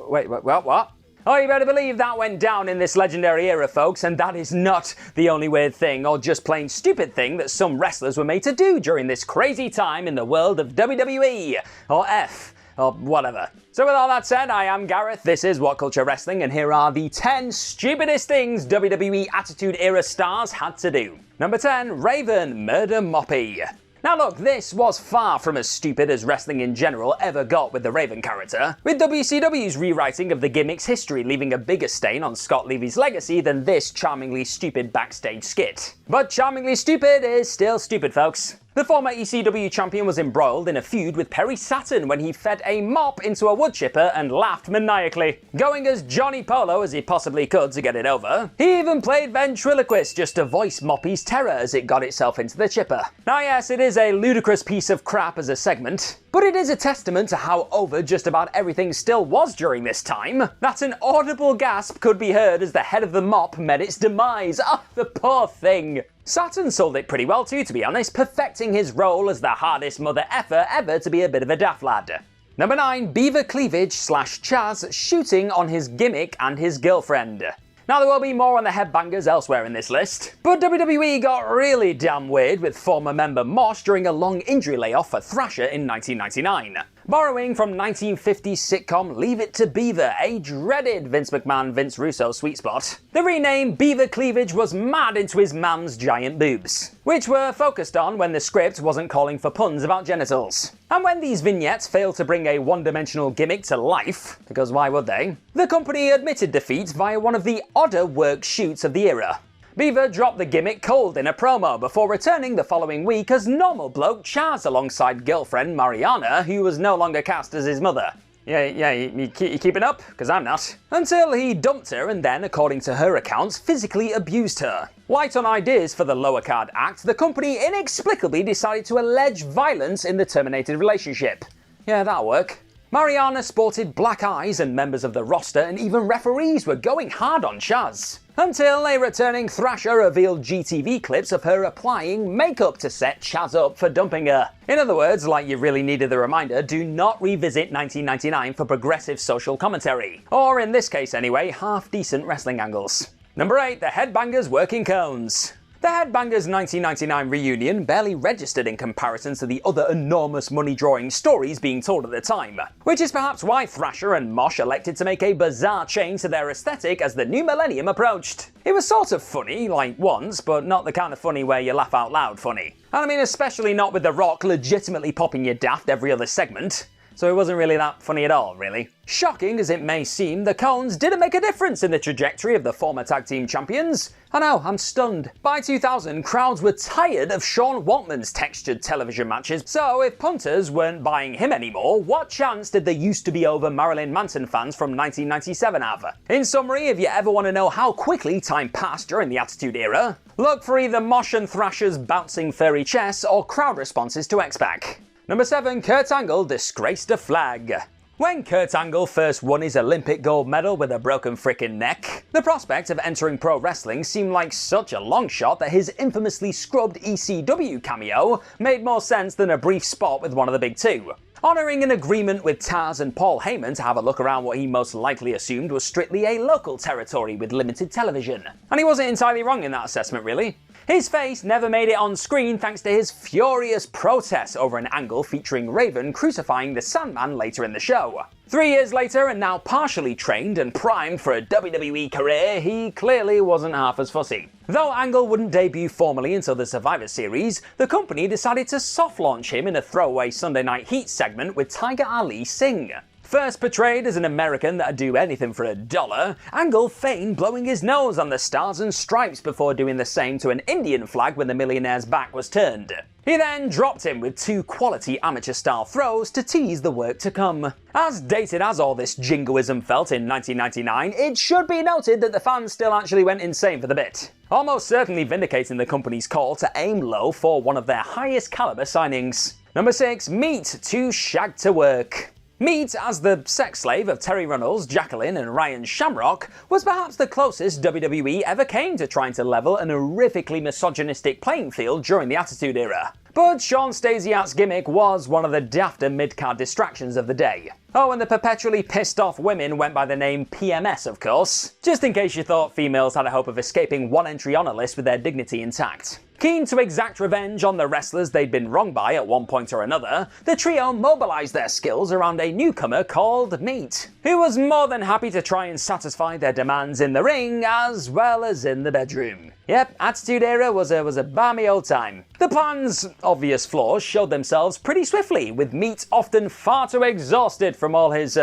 Wait, what? Oh, you better believe that went down in this legendary era, folks, and that is not the only weird thing or just plain stupid thing that some wrestlers were made to do during this crazy time in the world of WWE, or F, or whatever. So with all that said, I am Gareth, this is What Culture Wrestling, and here are the 10 stupidest things WWE Attitude Era stars had to do. Number 10, Raven Murder Moppy. Now look, this was far from as stupid as wrestling in general ever got with the Raven character, with WCW's rewriting of the gimmick's history leaving a bigger stain on Scott Levy's legacy than this charmingly stupid backstage skit. But charmingly stupid is still stupid, folks. The former ECW champion was embroiled in a feud with Perry Saturn when he fed a mop into a wood chipper and laughed maniacally, going as Johnny Polo as he possibly could to get it over. He even played ventriloquist just to voice Moppy's terror as it got itself into the chipper. Now yes, it is a ludicrous piece of crap as a segment, but it is a testament to how over just about everything still was during this time, that an audible gasp could be heard as the head of the mop met its demise. Oh, the poor thing. Saturn sold it pretty well too, to be honest, perfecting his role as the hardest mother effer ever to be a bit of a daft lad. Number 9, Beaver Cleavage / Chaz shooting on his gimmick and his girlfriend. Now there will be more on the headbangers elsewhere in this list, but WWE got really damn weird with former member Mosh during a long injury layoff for Thrasher in 1999. Borrowing from 1950s sitcom Leave It to Beaver, a dreaded Vince McMahon, Vince Russo sweet spot, the rename Beaver Cleavage was mad into his mam's giant boobs, which were focused on when the script wasn't calling for puns about genitals. And when these vignettes failed to bring a one-dimensional gimmick to life, because why would they, the company admitted defeat via one of the odder work shoots of the era. Beaver dropped the gimmick cold in a promo before returning the following week as normal bloke Chaz alongside girlfriend Mariana, who was no longer cast as his mother. Yeah, you keeping up? Because I'm not. Until he dumped her and then, according to her accounts, physically abused her. Light on ideas for the lower card act, the company inexplicably decided to allege violence in the terminated relationship. Yeah, that'll work. Mariana sported black eyes and members of the roster and even referees were going hard on Chaz. Until a returning Thrasher revealed GTV clips of her applying makeup to set Chaz up for dumping her. In other words, like you really needed the reminder, do not revisit 1999 for progressive social commentary. Or in this case anyway, half-decent wrestling angles. Number 8, the Headbangers Working Cones. The Headbangers 1999 reunion barely registered in comparison to the other enormous money-drawing stories being told at the time, which is perhaps why Thrasher and Mosh elected to make a bizarre change to their aesthetic as the new millennium approached. It was sort of funny, like once, but not the kind of funny where you laugh out loud funny. And I mean especially not with The Rock legitimately popping you daft every other segment. So it wasn't really that funny at all, really. Shocking as it may seem, the Cones didn't make a difference in the trajectory of the former tag team champions. I know, I'm stunned. By 2000, crowds were tired of Sean Waltman's textured television matches, so if punters weren't buying him anymore, what chance did the used-to-be-over Marilyn Manson fans from 1997 have? In summary, if you ever want to know how quickly time passed during the Attitude Era, look for either Mosh and Thrasher's bouncing furry chests or crowd responses to X-Pac. Number 7, Kurt Angle disgraced a flag. When Kurt Angle first won his Olympic gold medal with a broken frickin' neck, the prospect of entering pro wrestling seemed like such a long shot that his infamously scrubbed ECW cameo made more sense than a brief spot with one of the big two. Honouring an agreement with Taz and Paul Heyman to have a look around what he most likely assumed was strictly a local territory with limited television. And he wasn't entirely wrong in that assessment, really. His face never made it on screen thanks to his furious protest over an angle featuring Raven crucifying the Sandman later in the show. 3 years later, and now partially trained and primed for a WWE career, he clearly wasn't half as fussy. Though Angle wouldn't debut formally until the Survivor Series, the company decided to soft launch him in a throwaway Sunday Night Heat segment with Tiger Ali Singh. First portrayed as an American that'd do anything for $1, Angle feigned blowing his nose on the Stars and Stripes before doing the same to an Indian flag when the millionaire's back was turned. He then dropped him with 2 quality amateur-style throws to tease the work to come. As dated as all this jingoism felt in 1999, it should be noted that the fans still actually went insane for the bit, almost certainly vindicating the company's call to aim low for one of their highest caliber signings. Number 6, Meat to Shag to Work. Meat as the sex slave of Terry Runnels, Jacqueline and Ryan Shamrock was perhaps the closest WWE ever came to trying to level an horrifically misogynistic playing field during the Attitude Era. But Shawn Stasiak's gimmick was one of the dafter mid-card distractions of the day. Oh, and the perpetually pissed off women went by the name PMS, of course, just in case you thought females had a hope of escaping one entry on a list with their dignity intact. Keen to exact revenge on the wrestlers they'd been wronged by at one point or another, the trio mobilized their skills around a newcomer called Meat, who was more than happy to try and satisfy their demands in the ring as well as in the bedroom. Yep, Attitude Era was a balmy old time. The plan's obvious flaws showed themselves pretty swiftly, with Meat often far too exhausted from all his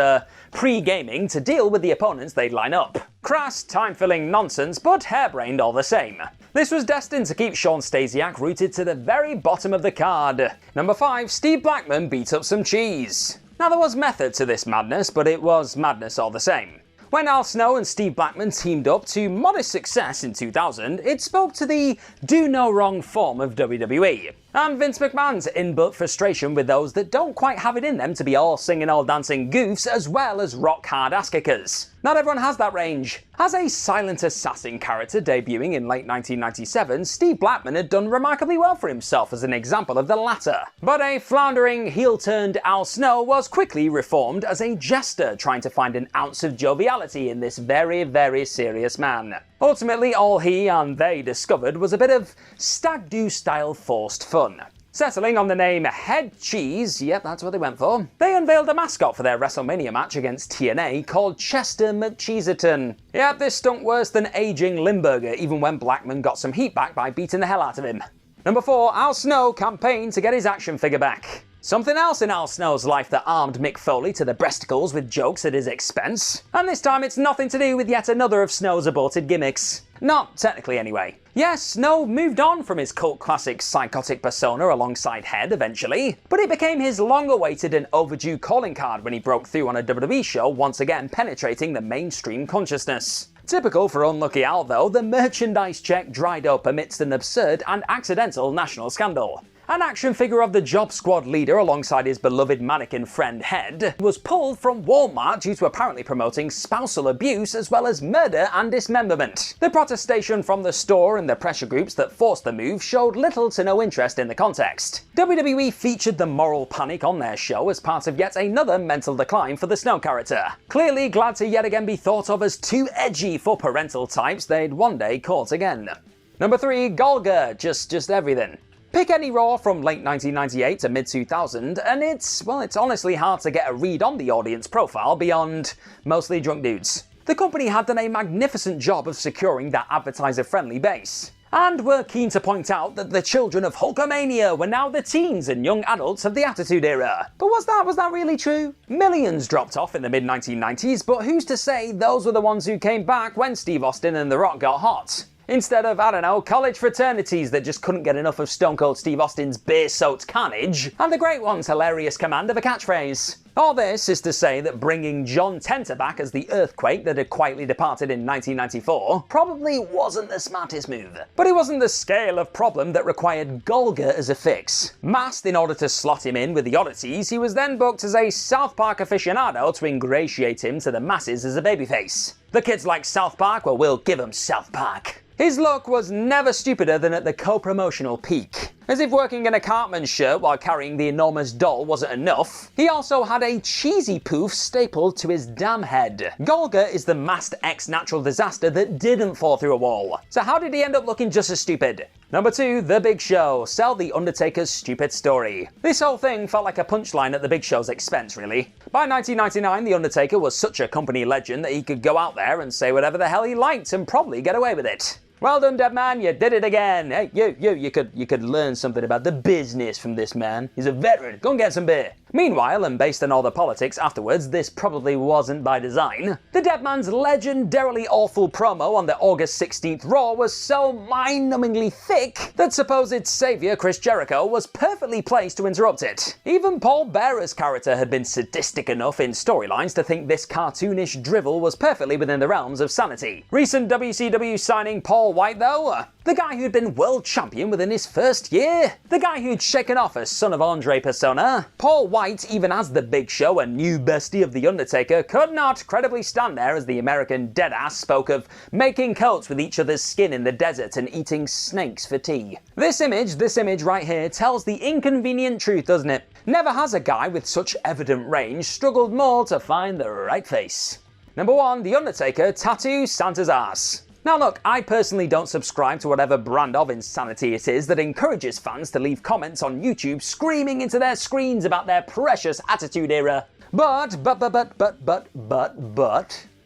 pre-gaming to deal with the opponents they'd line up. Crass, time-filling nonsense, but harebrained all the same. This was destined to keep Shawn Stasiak rooted to the very bottom of the card. Number 5, Steve Blackman beat up some cheese. Now there was method to this madness, but it was madness all the same. When Al Snow and Steve Blackman teamed up to modest success in 2000, it spoke to the do no wrong form of WWE. And Vince McMahon's inbuilt frustration with those that don't quite have it in them to be all singing, all dancing goofs as well as rock hard ass kickers. Not everyone has that range. As a silent assassin character debuting in late 1997, Steve Blackman had done remarkably well for himself as an example of the latter. But a floundering, heel-turned Al Snow was quickly reformed as a jester trying to find an ounce of joviality in this very, very serious man. Ultimately, all he and they discovered was a bit of stag-do-style forced fun. Settling on the name Head Cheese, yep, that's what they went for, they unveiled a mascot for their WrestleMania match against TNA called Chester McCheeserton. Yep, this stunk worse than aging Limburger, even when Blackman got some heat back by beating the hell out of him. Number 4, Al Snow campaigned to get his action figure back. Something else in Al Snow's life that armed Mick Foley to the breasticles with jokes at his expense. And this time it's nothing to do with yet another of Snow's aborted gimmicks. Not technically anyway. Yes, Snow moved on from his cult classic psychotic persona alongside Head eventually, but it became his long-awaited and overdue calling card when he broke through on a WWE show, once again penetrating the mainstream consciousness. Typical for unlucky Al though, the merchandise check dried up amidst an absurd and accidental national scandal. An action figure of the Job Squad leader alongside his beloved mannequin friend Head was pulled from Walmart due to apparently promoting spousal abuse as well as murder and dismemberment. The protestation from the store and the pressure groups that forced the move showed little to no interest in the context. WWE featured the moral panic on their show as part of yet another mental decline for the Snow character. Clearly glad to yet again be thought of as too edgy for parental types they'd one day court again. Number 3, Golga, just everything. Pick any Raw from late 1998 to mid-2000 and it's honestly hard to get a read on the audience profile beyond mostly drunk dudes. The company had done a magnificent job of securing that advertiser-friendly base. And were keen to point out that the children of Hulkamania were now the teens and young adults of the Attitude Era. But was that really true? Millions dropped off in the mid-1990s, but who's to say those were the ones who came back when Steve Austin and The Rock got hot? Instead of, I don't know, college fraternities that just couldn't get enough of Stone Cold Steve Austin's beer-soaked carnage, and the great one's hilarious command of a catchphrase. All this is to say that bringing John Tenta back as the earthquake that had quietly departed in 1994 probably wasn't the smartest move. But it wasn't the scale of problem that required Golga as a fix. Masked in order to slot him in with the oddities, he was then booked as a South Park aficionado to ingratiate him to the masses as a babyface. The kids like South Park, well, we'll give them South Park. His look was never stupider than at the co-promotional peak. As if working in a Cartman shirt while carrying the enormous doll wasn't enough, he also had a cheesy poof stapled to his damn head. Golga is the masked ex-natural disaster that didn't fall through a wall. So how did he end up looking just as stupid? Number 2, The Big Show. Sell the Undertaker's stupid story. This whole thing felt like a punchline at the Big Show's expense, really. By 1999, The Undertaker was such a company legend that he could go out there and say whatever the hell he liked and probably get away with it. Well done, dead man, you did it again. Hey, you could learn something about the business from this man. He's a veteran. Go and get some beer. Meanwhile, and based on all the politics afterwards, this probably wasn't by design, the dead man's legendarily awful promo on the August 16th Raw was so mind-numbingly thick that supposed savior Chris Jericho was perfectly placed to interrupt it. Even Paul Bearer's character had been sadistic enough in storylines to think this cartoonish drivel was perfectly within the realms of sanity. Recent WCW signing Paul White, though, The guy who'd been world champion within his first year? The guy who'd shaken off a Son of Andre persona? Paul White, even as the Big Show and new bestie of The Undertaker, could not credibly stand there as the American deadass spoke of making coats with each other's skin in the desert and eating snakes for tea. This image right here tells the inconvenient truth, doesn't it? Never has a guy with such evident range struggled more to find the right face. Number 1, The Undertaker tattoos Santa's ass. Now look, I personally don't subscribe to whatever brand of insanity it is that encourages fans to leave comments on YouTube screaming into their screens about their precious Attitude Era. But,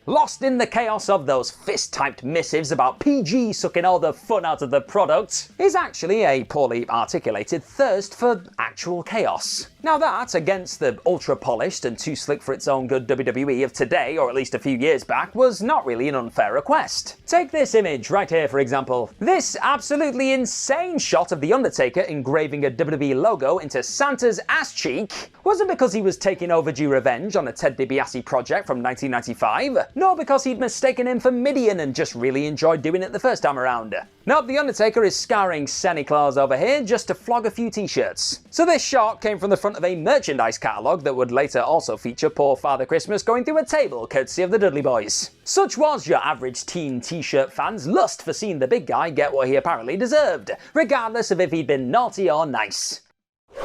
lost in the chaos of those fist-typed missives about PG sucking all the fun out of the product, is actually a poorly articulated thirst for actual chaos. Now that, against the ultra-polished and too slick for its own good WWE of today, or at least a few years back, was not really an unfair request. Take this image right here, for example. This absolutely insane shot of The Undertaker engraving a WWE logo into Santa's ass cheek wasn't because he was taking overdue revenge on a Ted DiBiase project from 1995, nor because he'd mistaken him for Midian and just really enjoyed doing it the first time around. Nope, The Undertaker is scouring Santa Claus over here just to flog a few t-shirts. So this shot came from the front of a merchandise catalogue that would later also feature poor Father Christmas going through a table courtesy of the Dudley Boys. Such was your average teen t-shirt fan's lust for seeing the big guy get what he apparently deserved, regardless of if he'd been naughty or nice.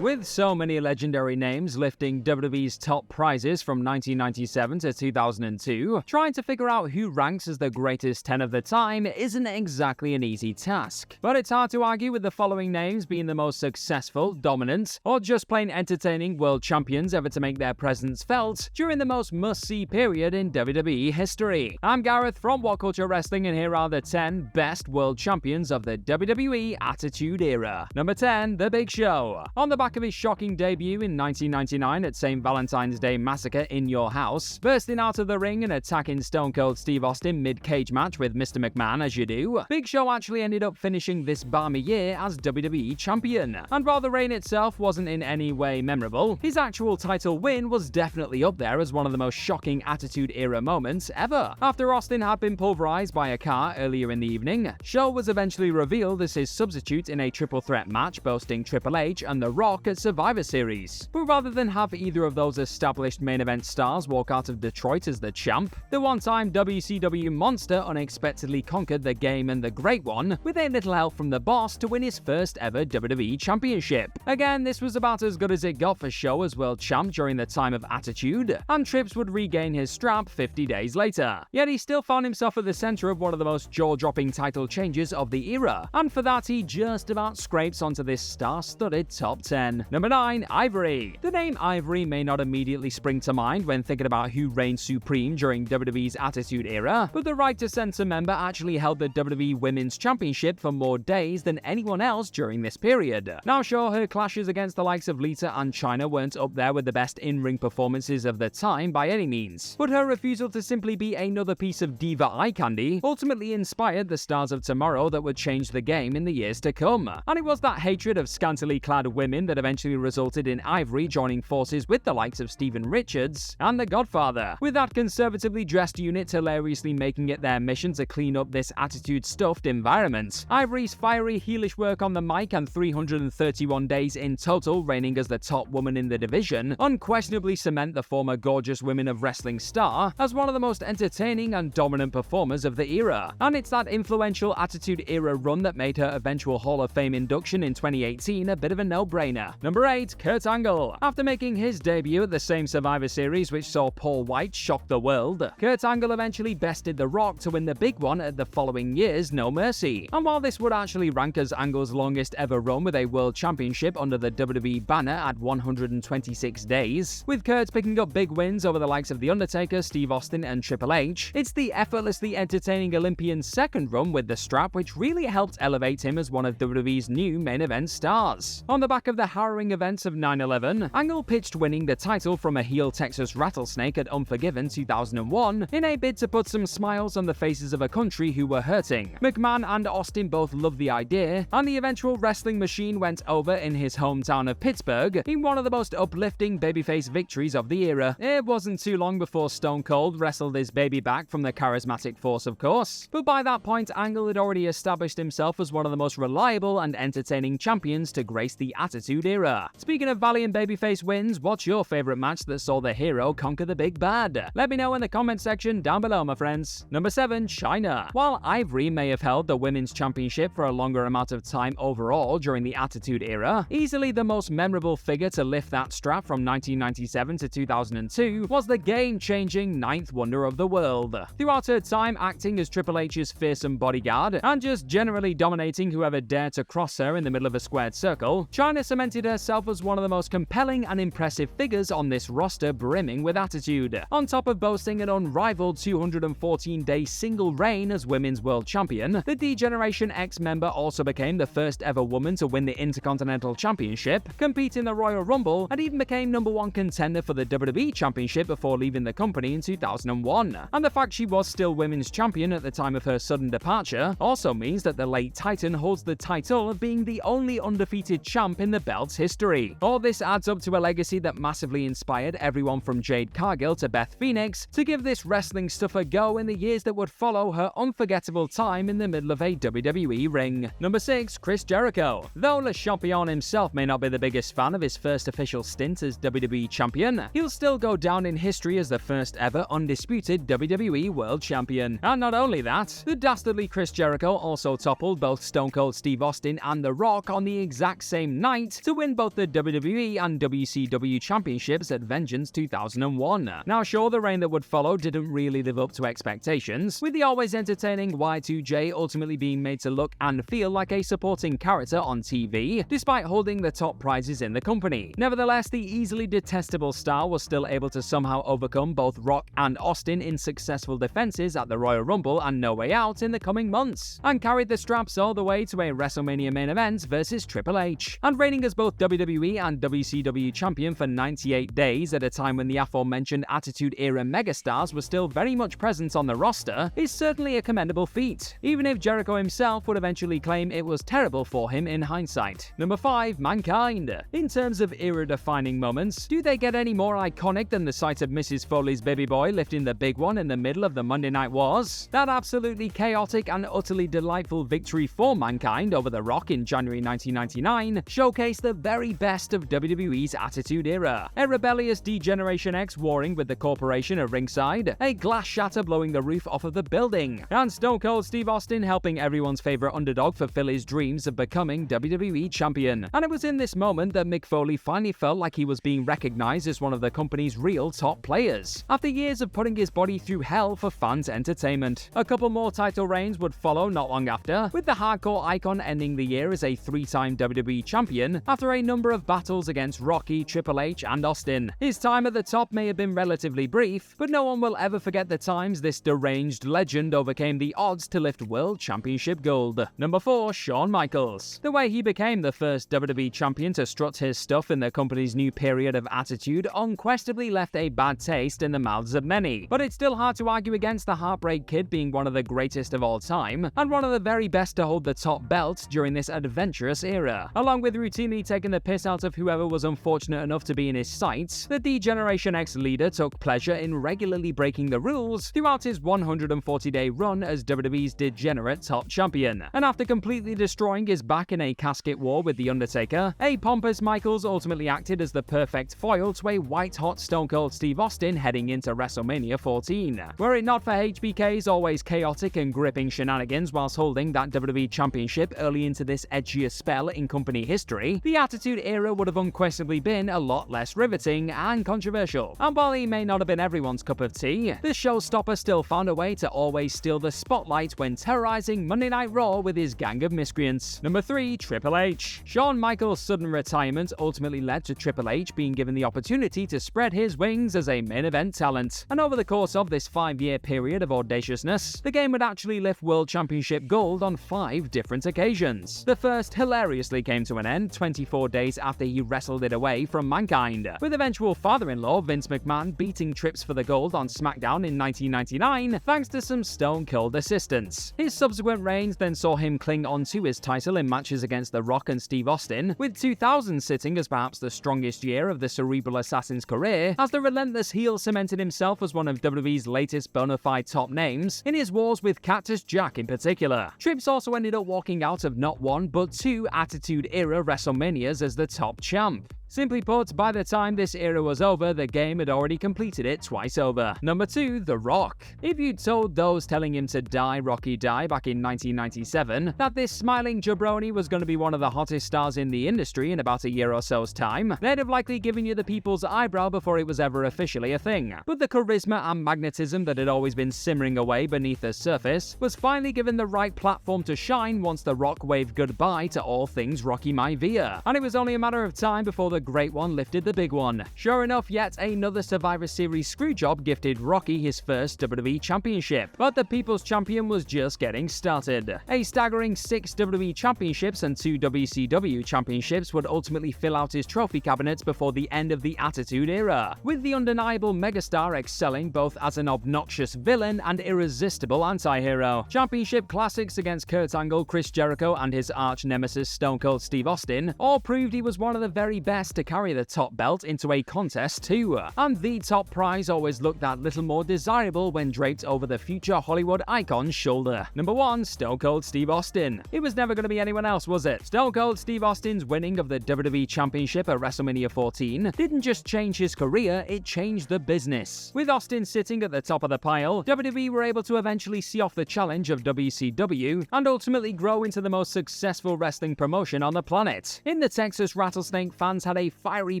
With so many legendary names lifting WWE's top prizes from 1997 to 2002, trying to figure out who ranks as the greatest 10 of the time isn't exactly an easy task. But it's hard to argue with the following names being the most successful, dominant, or just plain entertaining world champions ever to make their presence felt during the most must-see period in WWE history. I'm Gareth from What Culture Wrestling, and here are the 10 best world champions of the WWE Attitude Era. Number 10, The Big Show. On the back of his shocking debut in 1999 at St. Valentine's Day Massacre in Your House, bursting out of the ring and attacking Stone Cold Steve Austin mid-cage match with Mr. McMahon as you do, Big Show actually ended up finishing this balmy year as WWE Champion. And while the reign itself wasn't in any way memorable, his actual title win was definitely up there as one of the most shocking Attitude Era moments ever. After Austin had been pulverized by a car earlier in the evening, Show was eventually revealed as his substitute in a triple threat match boasting Triple H and The Rock at Survivor Series. But rather than have either of those established main event stars walk out of Detroit as the champ, the one-time WCW monster unexpectedly conquered the Game and the Great One with a little help from the Boss to win his first ever WWE Championship. Again, this was about as good as it got for Show as world champ during the time of Attitude, and Trips would regain his strap 50 days later. Yet he still found himself at the center of one of the most jaw-dropping title changes of the era, and for that he just about scrapes onto this star-studded top 10. Number 9, Ivory. The name Ivory may not immediately spring to mind when thinking about who reigned supreme during WWE's Attitude Era, but the Right to Censor member actually held the WWE Women's Championship for more days than anyone else during this period. Now sure, her clashes against the likes of Lita and Chyna weren't up there with the best in-ring performances of the time by any means, but her refusal to simply be another piece of diva eye candy ultimately inspired the stars of tomorrow that would change the game in the years to come. And it was that hatred of scantily clad women that eventually resulted in Ivory joining forces with the likes of Steven Richards and The Godfather, with that conservatively dressed unit hilariously making it their mission to clean up this attitude-stuffed environment. Ivory's fiery heelish work on the mic and 331 days in total reigning as the top woman in the division unquestionably cement the former gorgeous women of wrestling star as one of the most entertaining and dominant performers of the era. And it's that influential Attitude Era run that made her eventual Hall of Fame induction in 2018 a bit of a no-brainer. Number 8, Kurt Angle. After making his debut at the same Survivor Series which saw Paul White shock the world, Kurt Angle eventually bested The Rock to win the big one at the following year's No Mercy. And while this would actually rank as Angle's longest ever run with a world championship under the WWE banner at 126 days, with Kurt picking up big wins over the likes of The Undertaker, Steve Austin and Triple H, it's the effortlessly entertaining Olympian's second run with the strap which really helped elevate him as one of WWE's new main event stars. On the back of the harrowing events of 9/11, Angle pitched winning the title from a heel Texas Rattlesnake at Unforgiven 2001 in a bid to put some smiles on the faces of a country who were hurting. McMahon and Austin both loved the idea, and the eventual wrestling machine went over in his hometown of Pittsburgh in one of the most uplifting babyface victories of the era. It wasn't too long before Stone Cold wrestled his baby back from the charismatic force, of course, but by that point Angle had already established himself as one of the most reliable and entertaining champions to grace the Attitude Era. Speaking of valiant babyface wins, what's your favourite match that saw the hero conquer the big bad? Let me know in the comment section down below, my friends. Number 7. Chyna. While Ivory may have held the Women's Championship for a longer amount of time overall during the Attitude Era, easily the most memorable figure to lift that strap from 1997 to 2002 was the game-changing Ninth Wonder of the World. Throughout her time acting as Triple H's fearsome bodyguard and just generally dominating whoever dared to cross her in the middle of a squared circle, Chyna cemented herself as one of the most compelling and impressive figures on this roster brimming with attitude. On top of boasting an unrivaled 214-day single reign as Women's World Champion, the D-Generation X member also became the first ever woman to win the Intercontinental Championship, compete in the Royal Rumble, and even became #1 contender for the WWE Championship before leaving the company in 2001. And the fact she was still Women's Champion at the time of her sudden departure also means that the late Titan holds the title of being the only undefeated champ in the belt's history. All this adds up to a legacy that massively inspired everyone from Jade Cargill to Beth Phoenix to give this wrestling stuff a go in the years that would follow her unforgettable time in the middle of a WWE ring. Number 6. Chris Jericho. Though Le Champion himself may not be the biggest fan of his first official stint as WWE Champion, he'll still go down in history as the first ever undisputed WWE World Champion. And not only that, the dastardly Chris Jericho also toppled both Stone Cold Steve Austin and The Rock on the exact same night to win both the WWE and WCW championships at Vengeance 2001. Now sure, the reign that would follow didn't really live up to expectations, with the always entertaining Y2J ultimately being made to look and feel like a supporting character on TV, despite holding the top prizes in the company. Nevertheless, the easily detestable star was still able to somehow overcome both Rock and Austin in successful defenses at the Royal Rumble and No Way Out in the coming months, and carried the straps all the way to a WrestleMania main event versus Triple H. And reigning as both WWE and WCW champion for 98 days at a time when the aforementioned Attitude Era megastars were still very much present on the roster is certainly a commendable feat, even if Jericho himself would eventually claim it was terrible for him in hindsight. Number 5. Mankind. In terms of era-defining moments, do they get any more iconic than the sight of Mrs. Foley's baby boy lifting the big one in the middle of the Monday Night Wars? That absolutely chaotic and utterly delightful victory for Mankind over The Rock in January 1999 showcased the very best of WWE's Attitude Era. A rebellious D-Generation X warring with the corporation at ringside, a glass shatter blowing the roof off of the building, and Stone Cold Steve Austin helping everyone's favorite underdog fulfill his dreams of becoming WWE Champion. And it was in this moment that Mick Foley finally felt like he was being recognized as one of the company's real top players, after years of putting his body through hell for fans' entertainment. A couple more title reigns would follow not long after, with the hardcore icon ending the year as a 3-time WWE Champion after a number of battles against Rocky, Triple H, and Austin. His time at the top may have been relatively brief, but no one will ever forget the times this deranged legend overcame the odds to lift World Championship gold. Number 4. Shawn Michaels. The way he became the first WWE Champion to strut his stuff in the company's new period of attitude unquestionably left a bad taste in the mouths of many, but it's still hard to argue against the Heartbreak Kid being one of the greatest of all time, and one of the very best to hold the top belt during this adventurous era. Along with routinely taking the piss out of whoever was unfortunate enough to be in his sights, the D-Generation X leader took pleasure in regularly breaking the rules throughout his 140-day run as WWE's degenerate top champion. And after completely destroying his back in a casket war with The Undertaker, a pompous Michaels ultimately acted as the perfect foil to a white-hot Stone Cold Steve Austin heading into WrestleMania 14. Were it not for HBK's always chaotic and gripping shenanigans whilst holding that WWE Championship early into this edgiest spell in company history, the Attitude Era would have unquestionably been a lot less riveting and controversial. And while he may not have been everyone's cup of tea, the showstopper still found a way to always steal the spotlight when terrorizing Monday Night Raw with his gang of miscreants. Number 3. Triple H. Shawn Michaels' sudden retirement ultimately led to Triple H being given the opportunity to spread his wings as a main event talent. And over the course of this 5-year period of audaciousness, the game would actually lift World Championship gold on 5 different occasions. The first hilariously came to an end 20 24 days after he wrestled it away from Mankind, with eventual father-in-law Vince McMahon beating Trips for the gold on SmackDown in 1999 thanks to some Stone Cold assistance. His subsequent reigns then saw him cling on to his title in matches against The Rock and Steve Austin, with 2000 sitting as perhaps the strongest year of the Cerebral Assassin's career, as the relentless heel cemented himself as one of WWE's latest bona fide top names in his wars with Cactus Jack in particular. Trips also ended up walking out of not one but two Attitude Era WrestleManias as the top champ. Simply put, by the time this era was over, the game had already completed it twice over. Number 2, The Rock. If you'd told those telling him to die, Rocky die back in 1997 that this smiling jabroni was going to be one of the hottest stars in the industry in about a year or so's time, they'd have likely given you the people's eyebrow before it was ever officially a thing. But the charisma and magnetism that had always been simmering away beneath the surface was finally given the right platform to shine once The Rock waved goodbye to all things Rocky Maivia. And it was only a matter of time before the great one lifted the big one. Sure enough, yet another Survivor Series screwjob gifted Rocky his first WWE Championship, but the People's Champion was just getting started. A staggering 6 WWE Championships and 2 WCW Championships would ultimately fill out his trophy cabinet before the end of the Attitude Era, with the undeniable megastar excelling both as an obnoxious villain and irresistible anti-hero. Championship classics against Kurt Angle, Chris Jericho, and his arch nemesis Stone Cold Steve Austin all proved he was one of the very best to carry the top belt into a contest too, and the top prize always looked that little more desirable when draped over the future Hollywood icon's shoulder. Number 1, Stone Cold Steve Austin. It was never going to be anyone else, was it? Stone Cold Steve Austin's winning of the WWE Championship at WrestleMania 14 didn't just change his career, it changed the business. With Austin sitting at the top of the pile, WWE were able to eventually see off the challenge of WCW and ultimately grow into the most successful wrestling promotion on the planet. In the Texas Rattlesnake, fans had a fiery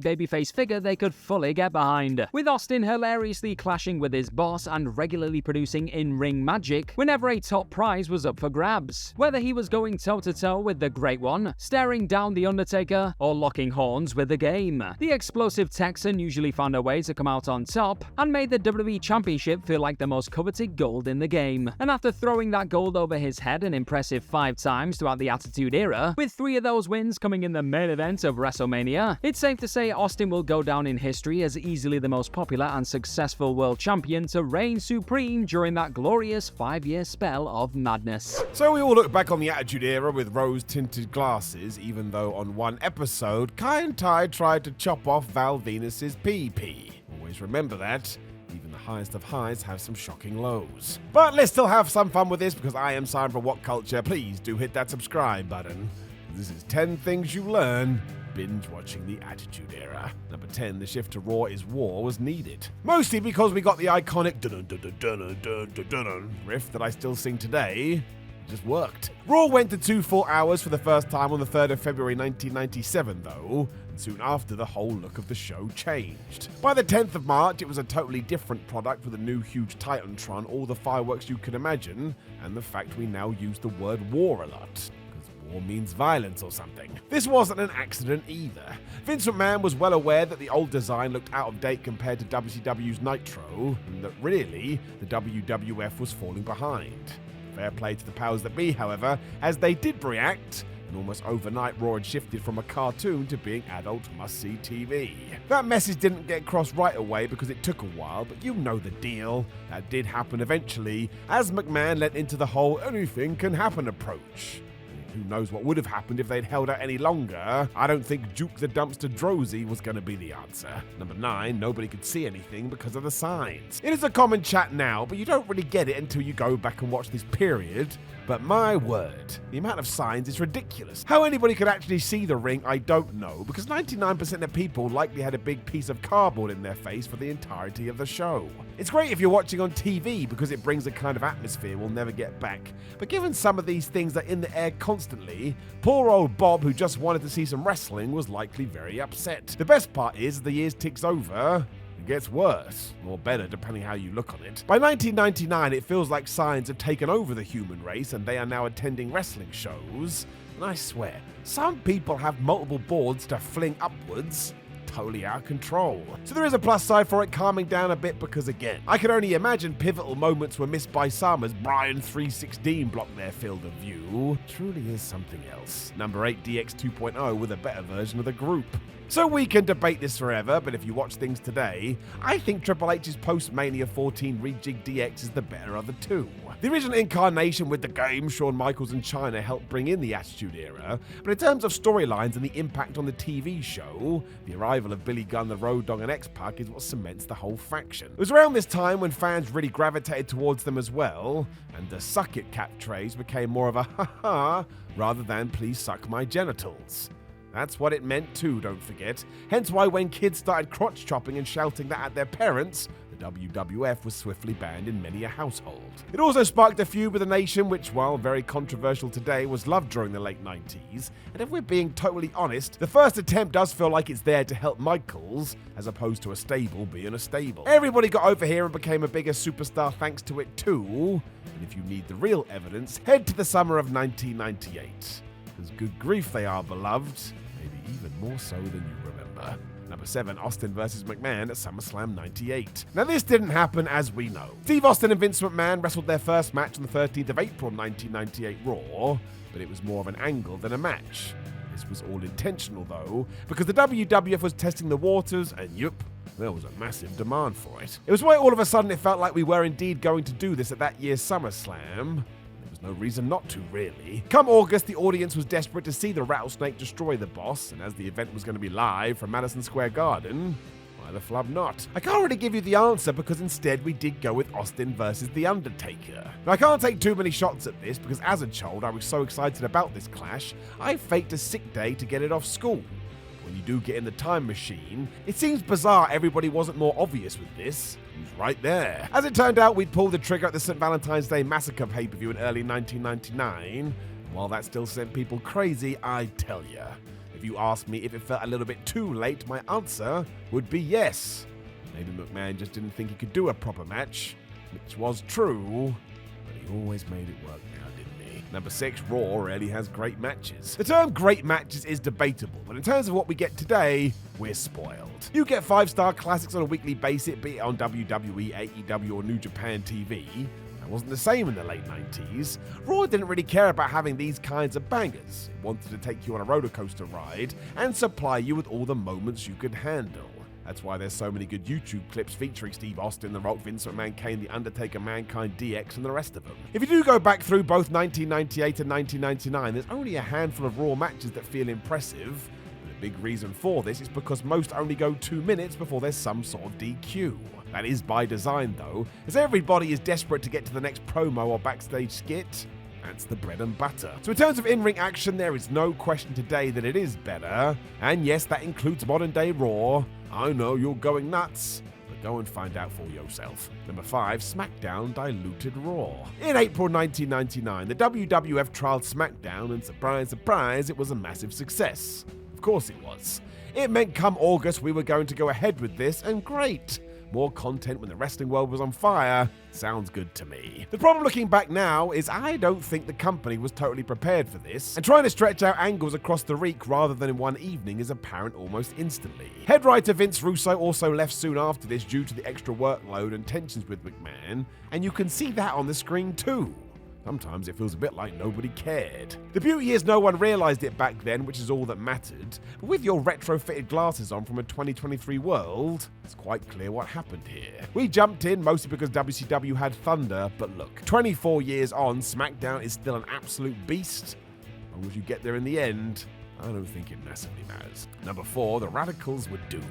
babyface figure they could fully get behind, with Austin hilariously clashing with his boss and regularly producing in-ring magic whenever a top prize was up for grabs. Whether he was going toe-to-toe with the Great One, staring down the Undertaker, or locking horns with the Game, the explosive Texan usually found a way to come out on top and made the WWE Championship feel like the most coveted gold in the game. And after throwing that gold over his head an impressive 5 times throughout the Attitude Era, with 3 of those wins coming in the main event of WrestleMania, it's safe to say Austin will go down in history as easily the most popular and successful world champion to reign supreme during that glorious 5-year spell of madness. So we all look back on the Attitude Era with rose-tinted glasses, even though on one episode, Kai and Tai tried to chop off Val Venus's PP. Always remember that. Even the highest of highs have some shocking lows. But let's still have some fun with this because I am Simon from What Culture. Please do hit that subscribe button. This is 10 things you learn binge watching the Attitude Era. Number 10, the shift to Raw is War was needed. Mostly because we got the iconic dun-dun-dun-dun-dun-dun-dun-dun riff that I still sing today. It just worked. Raw went to 2 full hours for the first time on the 3rd of February 1997 though, and soon after the whole look of the show changed. By the 10th of March, it was a totally different product with a new huge Titantron, all the fireworks you could imagine, and the fact we now use the word war a lot. War means violence or something. This wasn't an accident either. Vince McMahon was well aware that the old design looked out of date compared to WCW's Nitro, and that really, the WWF was falling behind. Fair play to the powers that be, however, as they did react, and almost overnight Raw had shifted from a cartoon to being adult must-see TV. That message didn't get across right away because it took a while, but you know the deal. That did happen eventually, as McMahon led into the whole anything can happen approach. Who knows what would have happened if they'd held out any longer. I don't think Duke the Dumpster Drozy was going to be the answer. Number 9, nobody could see anything because of the signs. It is a common chat now, but you don't really get it until you go back and watch this period. But my word, the amount of signs is ridiculous. How anybody could actually see the ring, I don't know, because 99% of people likely had a big piece of cardboard in their face for the entirety of the show. It's great if you're watching on TV because it brings a kind of atmosphere we'll never get back. But given some of these things are in the air constantly, poor old Bob, who just wanted to see some wrestling, was likely very upset. The best part is, as the years ticks over, it gets worse, or better depending how you look on it. By 1999, it feels like signs have taken over the human race and they are now attending wrestling shows. And I swear, some people have multiple boards to fling upwards. totally out of control. So there is a plus side for it calming down a bit because, again, I can only imagine pivotal moments were missed by some as Brian 316 blocked their field of view. Truly is something else. Number 8, DX 2.0 with a better version of the group. So we can debate this forever, but if you watch things today, I think Triple H's post-Mania 14 rejig DX is the better of the two. The original incarnation with the game, Shawn Michaels and Chyna helped bring in the Attitude Era, but in terms of storylines and the impact on the TV show, the arrival of Billy Gunn, the Road Dogg and X-Pac is what cements the whole faction. It was around this time when fans really gravitated towards them as well, and the suck it catchphrase became more of a ha-ha rather than please suck my genitals. That's what it meant too, don't forget. Hence why when kids started crotch chopping and shouting that at their parents, the WWF was swiftly banned in many a household. It also sparked a feud with the nation which, while very controversial today, was loved during the late 90s. And if we're being totally honest, the first attempt does feel like it's there to help Michaels, as opposed to a stable being a stable. Everybody got over here and became a bigger superstar thanks to it too. And if you need the real evidence, head to the summer of 1998. Because good grief they are beloved, maybe even more so than you remember. Number 7, Austin vs. McMahon at SummerSlam 98. Now this didn't happen as we know. Steve Austin and Vince McMahon wrestled their first match on the 13th of April 1998 Raw, but it was more of an angle than a match. This was all intentional though, because the WWF was testing the waters and there was a massive demand for it. It was why all of a sudden it felt like we were indeed going to do this at that year's SummerSlam. No reason not to, really. Come August, the audience was desperate to see the Rattlesnake destroy the Boss, and as the event was going to be live from Madison Square Garden, why the flub not? I can't really give you the answer because instead we did go with Austin versus The Undertaker. Now I can't take too many shots at this because as a child I was so excited about this clash, I faked a sick day to get it off school. When you do get in the time machine, it seems bizarre everybody wasn't more obvious with this. He was right there. As it turned out, we'd pulled the trigger at the St. Valentine's Day Massacre pay-per-view in early 1999. And while that still sent people crazy, I tell ya, if you ask me if it felt a little bit too late, my answer would be yes. Maybe McMahon just didn't think he could do a proper match, which was true, but he always made it work now, didn't he? Number 6, Raw rarely has great matches. The term great matches is debatable, but in terms of what we get today, we're spoiled. You get 5-star classics on a weekly basis, be it on WWE, AEW or New Japan TV. That wasn't the same in the late 90s. Raw didn't really care about having these kinds of bangers. It wanted to take you on a roller coaster ride and supply you with all the moments you could handle. That's why there's so many good YouTube clips featuring Steve Austin, The Rock, Vince McMahon, Kane, The Undertaker, Mankind, DX, and the rest of them. If you do go back through both 1998 and 1999, there's only a handful of Raw matches that feel impressive. But the big reason for this is because most only go 2 minutes before there's some sort of DQ. That is by design though, as everybody is desperate to get to the next promo or backstage skit. That's the bread and butter. So in terms of in-ring action, there is no question today that it is better. And yes, that includes modern day Raw. I know you're going nuts, but go and find out for yourself. Number 5, SmackDown diluted Raw. In April 1999, the WWF trialed SmackDown and surprise, surprise, it was a massive success. Of course it was. It meant come August we were going to go ahead with this, and great. More content when the wrestling world was on fire. Sounds good to me. The problem looking back now is I don't think the company was totally prepared for this, and trying to stretch out angles across the week rather than in one evening is apparent almost instantly. Head writer Vince Russo also left soon after this due to the extra workload and tensions with McMahon, and you can see that on the screen too. Sometimes it feels a bit like nobody cared. The beauty is no one realised it back then, which is all that mattered. But with your retrofitted glasses on from a 2023 world, it's quite clear what happened here. We jumped in mostly because WCW had Thunder, but look, 24 years on, SmackDown is still an absolute beast. As long as you get there in the end, I don't think it massively matters. Number 4, the Radicalz were doomed.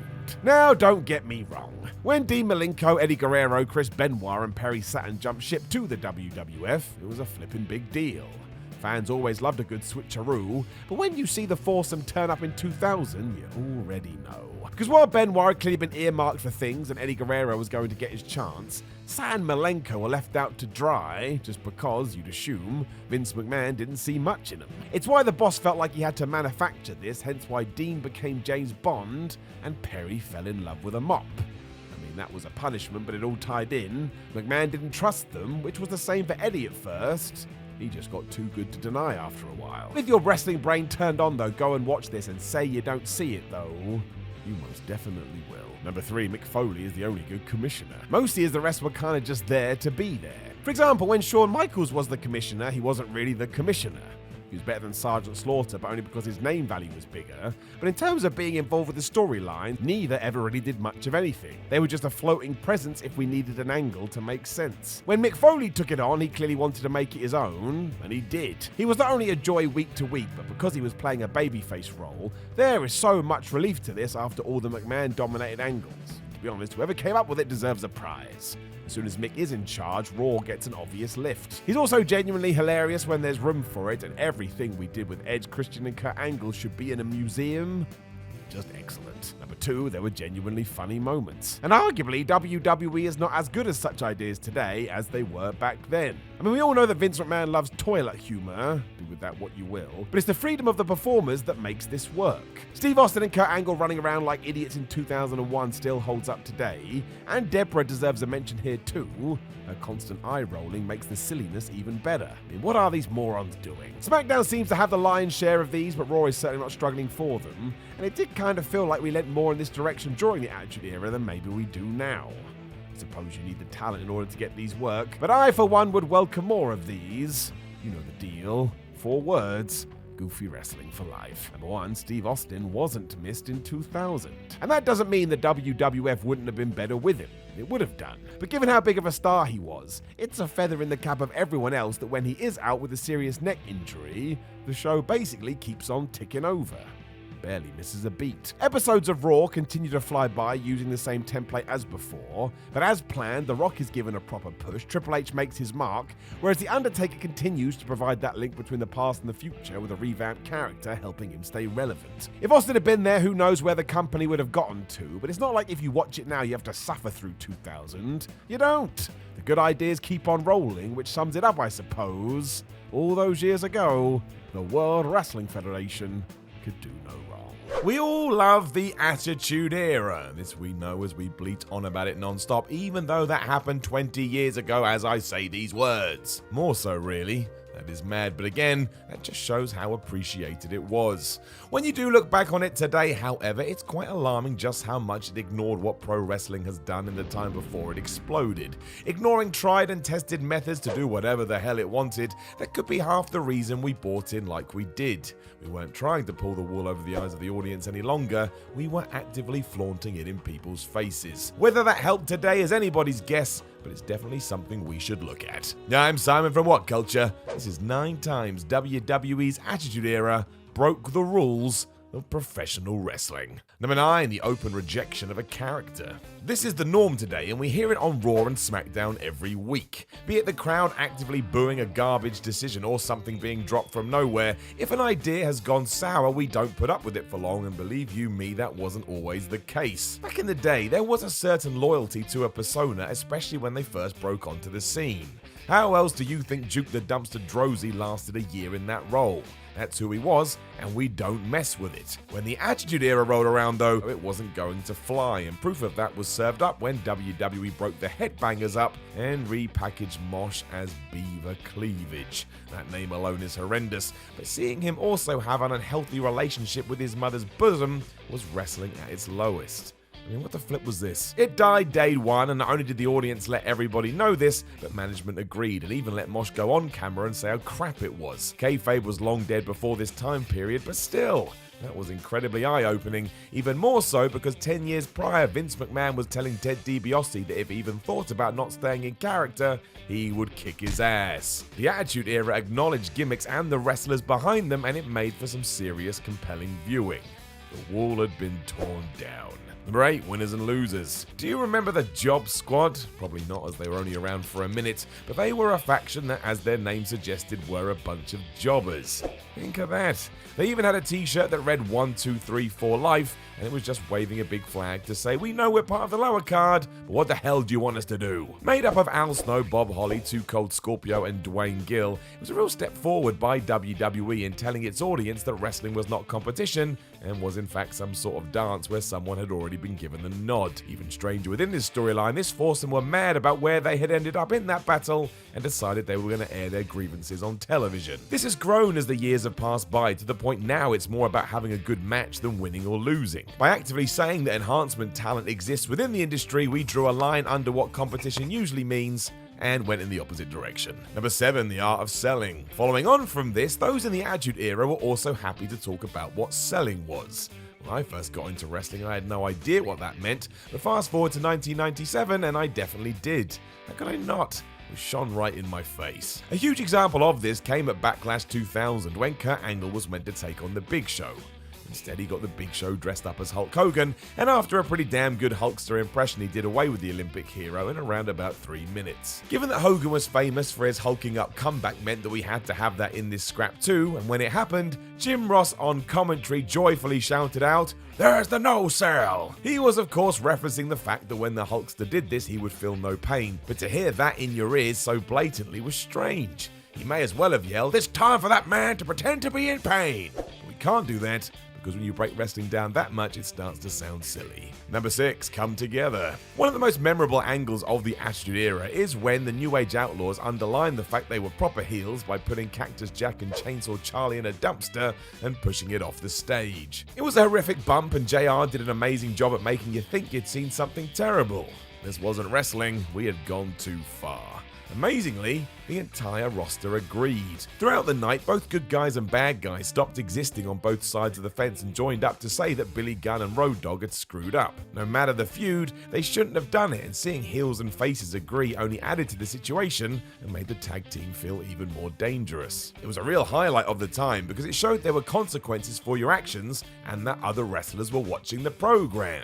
Now, don't get me wrong. When Dean Malenko, Eddie Guerrero, Chris Benoit, and Perry Saturn jumped ship to the WWF, it was a flippin' big deal. Fans always loved a good switcheroo, but when you see the foursome turn up in 2000, you already know. Because while Benoit had clearly been earmarked for things and Eddie Guerrero was going to get his chance, Saturn and Malenko were left out to dry just because, you'd assume, Vince McMahon didn't see much in them. It's why the boss felt like he had to manufacture this, hence why Dean became James Bond and Perry fell in love with a mop. I mean, that was a punishment, but it all tied in. McMahon didn't trust them, which was the same for Eddie at first. He just got too good to deny after a while. With your wrestling brain turned on though, go and watch this and say you don't see it though. You most definitely will. Number 3, Mick Foley is the only good commissioner. Mostly as the rest were kind of just there to be there. For example, when Shawn Michaels was the commissioner, he wasn't really the commissioner. He was better than Sergeant Slaughter, but only because his name value was bigger. But in terms of being involved with the storyline, neither ever really did much of anything. They were just a floating presence if we needed an angle to make sense. When Mick Foley took it on, he clearly wanted to make it his own, and he did. He was not only a joy week to week, but because he was playing a babyface role, there is so much relief to this after all the McMahon-dominated angles. To be honest, whoever came up with it deserves a prize. As soon as Mick is in charge, Raw gets an obvious lift. He's also genuinely hilarious when there's room for it, and everything we did with Edge, Christian, and Kurt Angle should be in a museum. Just excellent. Number 2, there were genuinely funny moments. And arguably, WWE is not as good as such ideas today as they were back then. I mean, we all know that Vince McMahon loves toilet humor, do with that what you will, but it's the freedom of the performers that makes this work. Steve Austin and Kurt Angle running around like idiots in 2001 still holds up today, and Deborah deserves a mention here too. Her constant eye-rolling makes the silliness even better. I mean, what are these morons doing? SmackDown seems to have the lion's share of these, but Raw is certainly not struggling for them, and it did kind of feel like we lent more in this direction during the Attitude Era than maybe we do now. I suppose you need the talent in order to get these work, but I, for one, would welcome more of these. You know the deal. 4 words. Goofy wrestling for life. Number 1, Steve Austin wasn't missed in 2000. And that doesn't mean the WWF wouldn't have been better with him. It would have done. But given how big of a star he was, it's a feather in the cap of everyone else that when he is out with a serious neck injury, the show basically keeps on ticking over. Barely misses a beat. Episodes of Raw continue to fly by using the same template as before, but as planned, The Rock is given a proper push, Triple H makes his mark, whereas The Undertaker continues to provide that link between the past and the future with a revamped character helping him stay relevant. If Austin had been there, who knows where the company would have gotten to, but it's not like if you watch it now you have to suffer through 2000. You don't. The good ideas keep on rolling, which sums it up, I suppose. All those years ago, the World Wrestling Federation could do no wrong. We all love the Attitude Era. This we know as we bleat on about it non-stop, even though that happened 20 years ago as I say these words. More so, really. That is mad, but again, that just shows how appreciated it was. When you do look back on it today, however, it's quite alarming just how much it ignored what pro wrestling has done in the time before it exploded. Ignoring tried and tested methods to do whatever the hell it wanted, that could be half the reason we bought in like we did. We weren't trying to pull the wool over the eyes of the audience any longer, we were actively flaunting it in people's faces. Whether that helped today is anybody's guess, but it's definitely something we should look at. I'm Simon from What Culture. This is 9 times WWE's Attitude Era broke the rules of professional wrestling. Number 9, the open rejection of a character. This is the norm today, and we hear it on Raw and SmackDown every week. Be it the crowd actively booing a garbage decision or something being dropped from nowhere, if an idea has gone sour, we don't put up with it for long, and believe you me, that wasn't always the case. Back in the day, there was a certain loyalty to a persona, especially when they first broke onto the scene. How else do you think Duke the Dumpster Droese lasted a year in that role? That's who he was, and we don't mess with it. When the Attitude Era rolled around though, it wasn't going to fly, and proof of that was served up when WWE broke the Headbangers up and repackaged Mosh as Beaver Cleavage. That name alone is horrendous, but seeing him also have an unhealthy relationship with his mother's bosom was wrestling at its lowest. I mean, what the flip was this? It died day one, and not only did the audience let everybody know this, but management agreed and even let Mosh go on camera and say how crap it was. Kayfabe was long dead before this time period, but still, that was incredibly eye-opening, even more so because 10 years prior, Vince McMahon was telling Ted DiBiase that if he even thought about not staying in character, he would kick his ass. The Attitude Era acknowledged gimmicks and the wrestlers behind them, and it made for some serious, compelling viewing. The wall had been torn down. Number 8, winners and losers. Do you remember the Job Squad? Probably not, as they were only around for a minute, but they were a faction that, as their name suggested, were a bunch of jobbers. Think of that. They even had a t-shirt that read 1, 2, 3, 4 life, and it was just waving a big flag to say, we know we're part of the lower card, but what the hell do you want us to do? Made up of Al Snow, Bob Holly, Too Cold Scorpio, and Dwayne Gill, it was a real step forward by WWE in telling its audience that wrestling was not competition, and was in fact some sort of dance where someone had already been given the nod. Even stranger within this storyline, this foursome were mad about where they had ended up in that battle and decided they were going to air their grievances on television. This has grown as the years have passed by to the point now it's more about having a good match than winning or losing. By actively saying that enhancement talent exists within the industry, we drew a line under what competition usually means and went in the opposite direction. Number 7, the art of selling. Following on from this, those in the Attitude Era were also happy to talk about what selling was. When I first got into wrestling, I had no idea what that meant, but fast forward to 1997 and I definitely did. How could I not? It was shone right in my face. A huge example of this came at Backlash 2000 when Kurt Angle was meant to take on The Big Show. Instead, he got The Big Show dressed up as Hulk Hogan, and after a pretty damn good Hulkster impression, he did away with the Olympic hero in around about 3 minutes. Given that Hogan was famous for his hulking up comeback meant that we had to have that in this scrap too, and when it happened, Jim Ross on commentary joyfully shouted out, "There's the no sell!" He was of course referencing the fact that when the Hulkster did this, he would feel no pain, but to hear that in your ears so blatantly was strange. He may as well have yelled, "It's time for that man to pretend to be in pain!" But we can't do that, because when you break wrestling down that much, it starts to sound silly. Number 6, come together. One of the most memorable angles of the Attitude Era is when the New Age Outlaws underlined the fact they were proper heels by putting Cactus Jack and Chainsaw Charlie in a dumpster and pushing it off the stage. It was a horrific bump and JR did an amazing job at making you think you'd seen something terrible. This wasn't wrestling, we had gone too far. Amazingly, the entire roster agreed. Throughout the night, both good guys and bad guys stopped existing on both sides of the fence and joined up to say that Billy Gunn and Road Dogg had screwed up. No matter the feud, they shouldn't have done it, and seeing heels and faces agree only added to the situation and made the tag team feel even more dangerous. It was a real highlight of the time because it showed there were consequences for your actions and that other wrestlers were watching the program.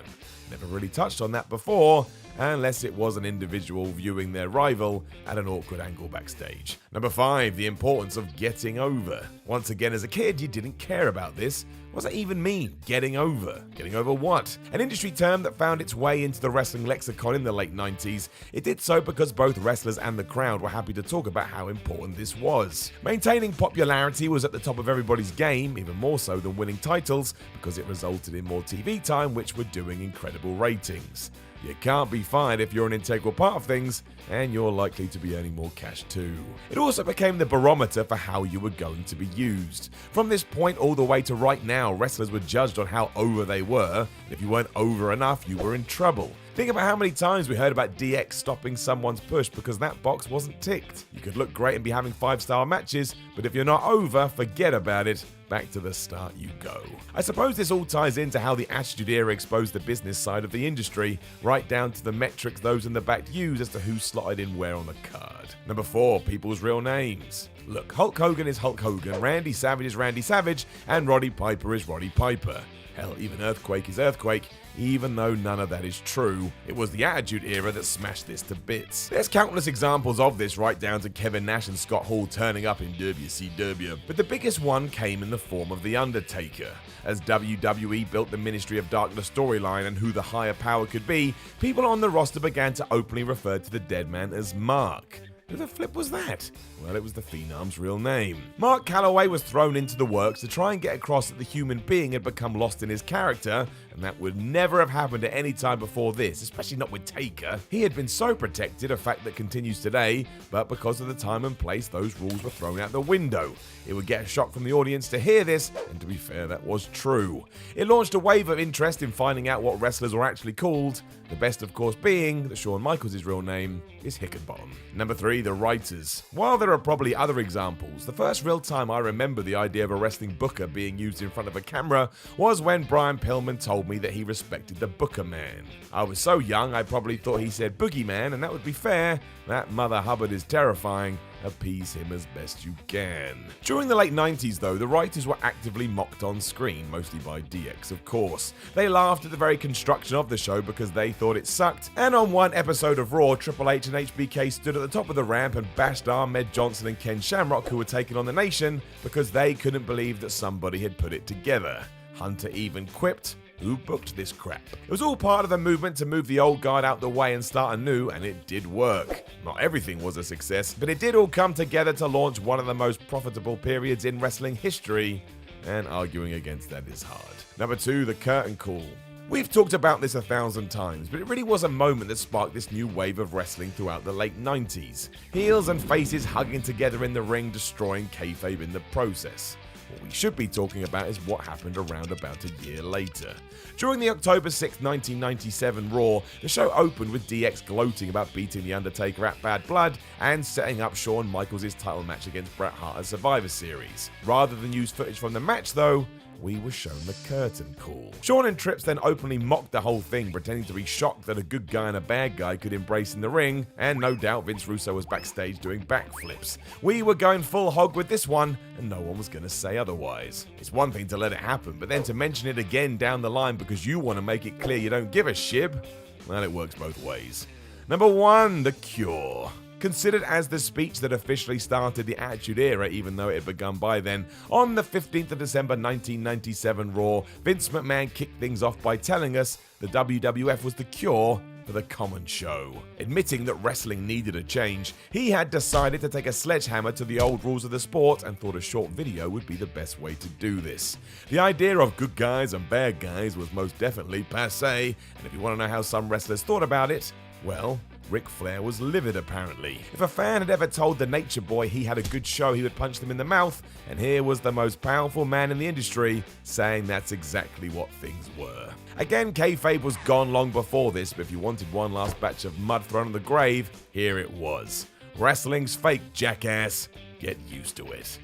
Never really touched on that before, unless it was an individual viewing their rival at an awkward angle backstage. Number 5, the importance of getting over. Once again, as a kid, you didn't care about this. What does that even mean? Getting over? Getting over what? An industry term that found its way into the wrestling lexicon in the late 90s. It did so because both wrestlers and the crowd were happy to talk about how important this was. Maintaining popularity was at the top of everybody's game, even more so than winning titles, because it resulted in more TV time, which were doing incredible ratings. You can't be fired if you're an integral part of things, and you're likely to be earning more cash too. It also became the barometer for how you were going to be used. From this point all the way to right now, wrestlers were judged on how over they were, and if you weren't over enough, you were in trouble. Think about how many times we heard about DX stopping someone's push because that box wasn't ticked. You could look great and be having 5-star matches, but if you're not over, forget about it. Back to the start you go. I suppose this all ties into how the Attitude Era exposed the business side of the industry, right down to the metrics those in the back use as to who slotted in where on the card. Number 4, people's real names. Look, Hulk Hogan is Hulk Hogan, Randy Savage is Randy Savage, and Roddy Piper is Roddy Piper. Hell, even Earthquake is Earthquake, even though none of that is true. It was the Attitude Era that smashed this to bits. There's countless examples of this, right down to Kevin Nash and Scott Hall turning up in WCW, but the biggest one came in the form of The Undertaker. As WWE built the Ministry of Darkness storyline and who the higher power could be, people on the roster began to openly refer to the dead man as Mark. Who the flip was that? Well, it was the Phenom's real name. Mark Calloway was thrown into the works to try and get across that the human being had become lost in his character, and that would never have happened at any time before this, especially not with Taker. He had been so protected, a fact that continues today, but because of the time and place, those rules were thrown out the window. It would get a shock from the audience to hear this, and to be fair, that was true. It launched a wave of interest in finding out what wrestlers were actually called, the best of course being that Shawn Michaels' real name is Hickenbottom. Number 3, the writers. While there are probably other examples, the first real time I remember the idea of a wrestling booker being used in front of a camera was when Brian Pillman told me that he respected the Booker Man. I was so young I probably thought he said Boogeyman, and that would be fair. That Mother Hubbard is terrifying. Appease him as best you can. During the late 90s though, the writers were actively mocked on screen, mostly by DX of course. They laughed at the very construction of the show because they thought it sucked, and on one episode of Raw, Triple H and HBK stood at the top of the ramp and bashed Ahmed Johnson and Ken Shamrock, who were taking on the nation, because they couldn't believe that somebody had put it together. Hunter even quipped, "Who booked this crap?" It was all part of the movement to move the old guard out the way and start anew, and it did work. Not everything was a success, but it did all come together to launch one of the most profitable periods in wrestling history, and arguing against that is hard. Number 2, the curtain call. We've talked about this 1,000 times, but it really was a moment that sparked this new wave of wrestling throughout the late 90s. Heels and faces hugging together in the ring, destroying kayfabe in the process. What we should be talking about is what happened around about a year later. During the October 6, 1997 Raw, the show opened with DX gloating about beating The Undertaker at Bad Blood and setting up Shawn Michaels' title match against Bret Hart at Survivor Series. Rather than use footage from the match though, we were shown the curtain call. Shawn and Trips then openly mocked the whole thing, pretending to be shocked that a good guy and a bad guy could embrace in the ring, and no doubt Vince Russo was backstage doing backflips. We were going full hog with this one, and no one was going to say otherwise. It's one thing to let it happen, but then to mention it again down the line because you want to make it clear you don't give a shib, well, it works both ways. Number 1, The Cure. Considered as the speech that officially started the Attitude Era, even though it had begun by then, on the 15th of December 1997 Raw, Vince McMahon kicked things off by telling us the WWF was the cure for the common show. Admitting that wrestling needed a change, he had decided to take a sledgehammer to the old rules of the sport and thought a short video would be the best way to do this. The idea of good guys and bad guys was most definitely passé, and if you want to know how some wrestlers thought about it, well, Ric Flair was livid apparently. If a fan had ever told the Nature Boy he had a good show, he would punch them in the mouth, and here was the most powerful man in the industry saying that's exactly what things were. Again, kayfabe was gone long before this, but if you wanted one last batch of mud thrown on the grave, here it was. Wrestling's fake, jackass. Get used to it.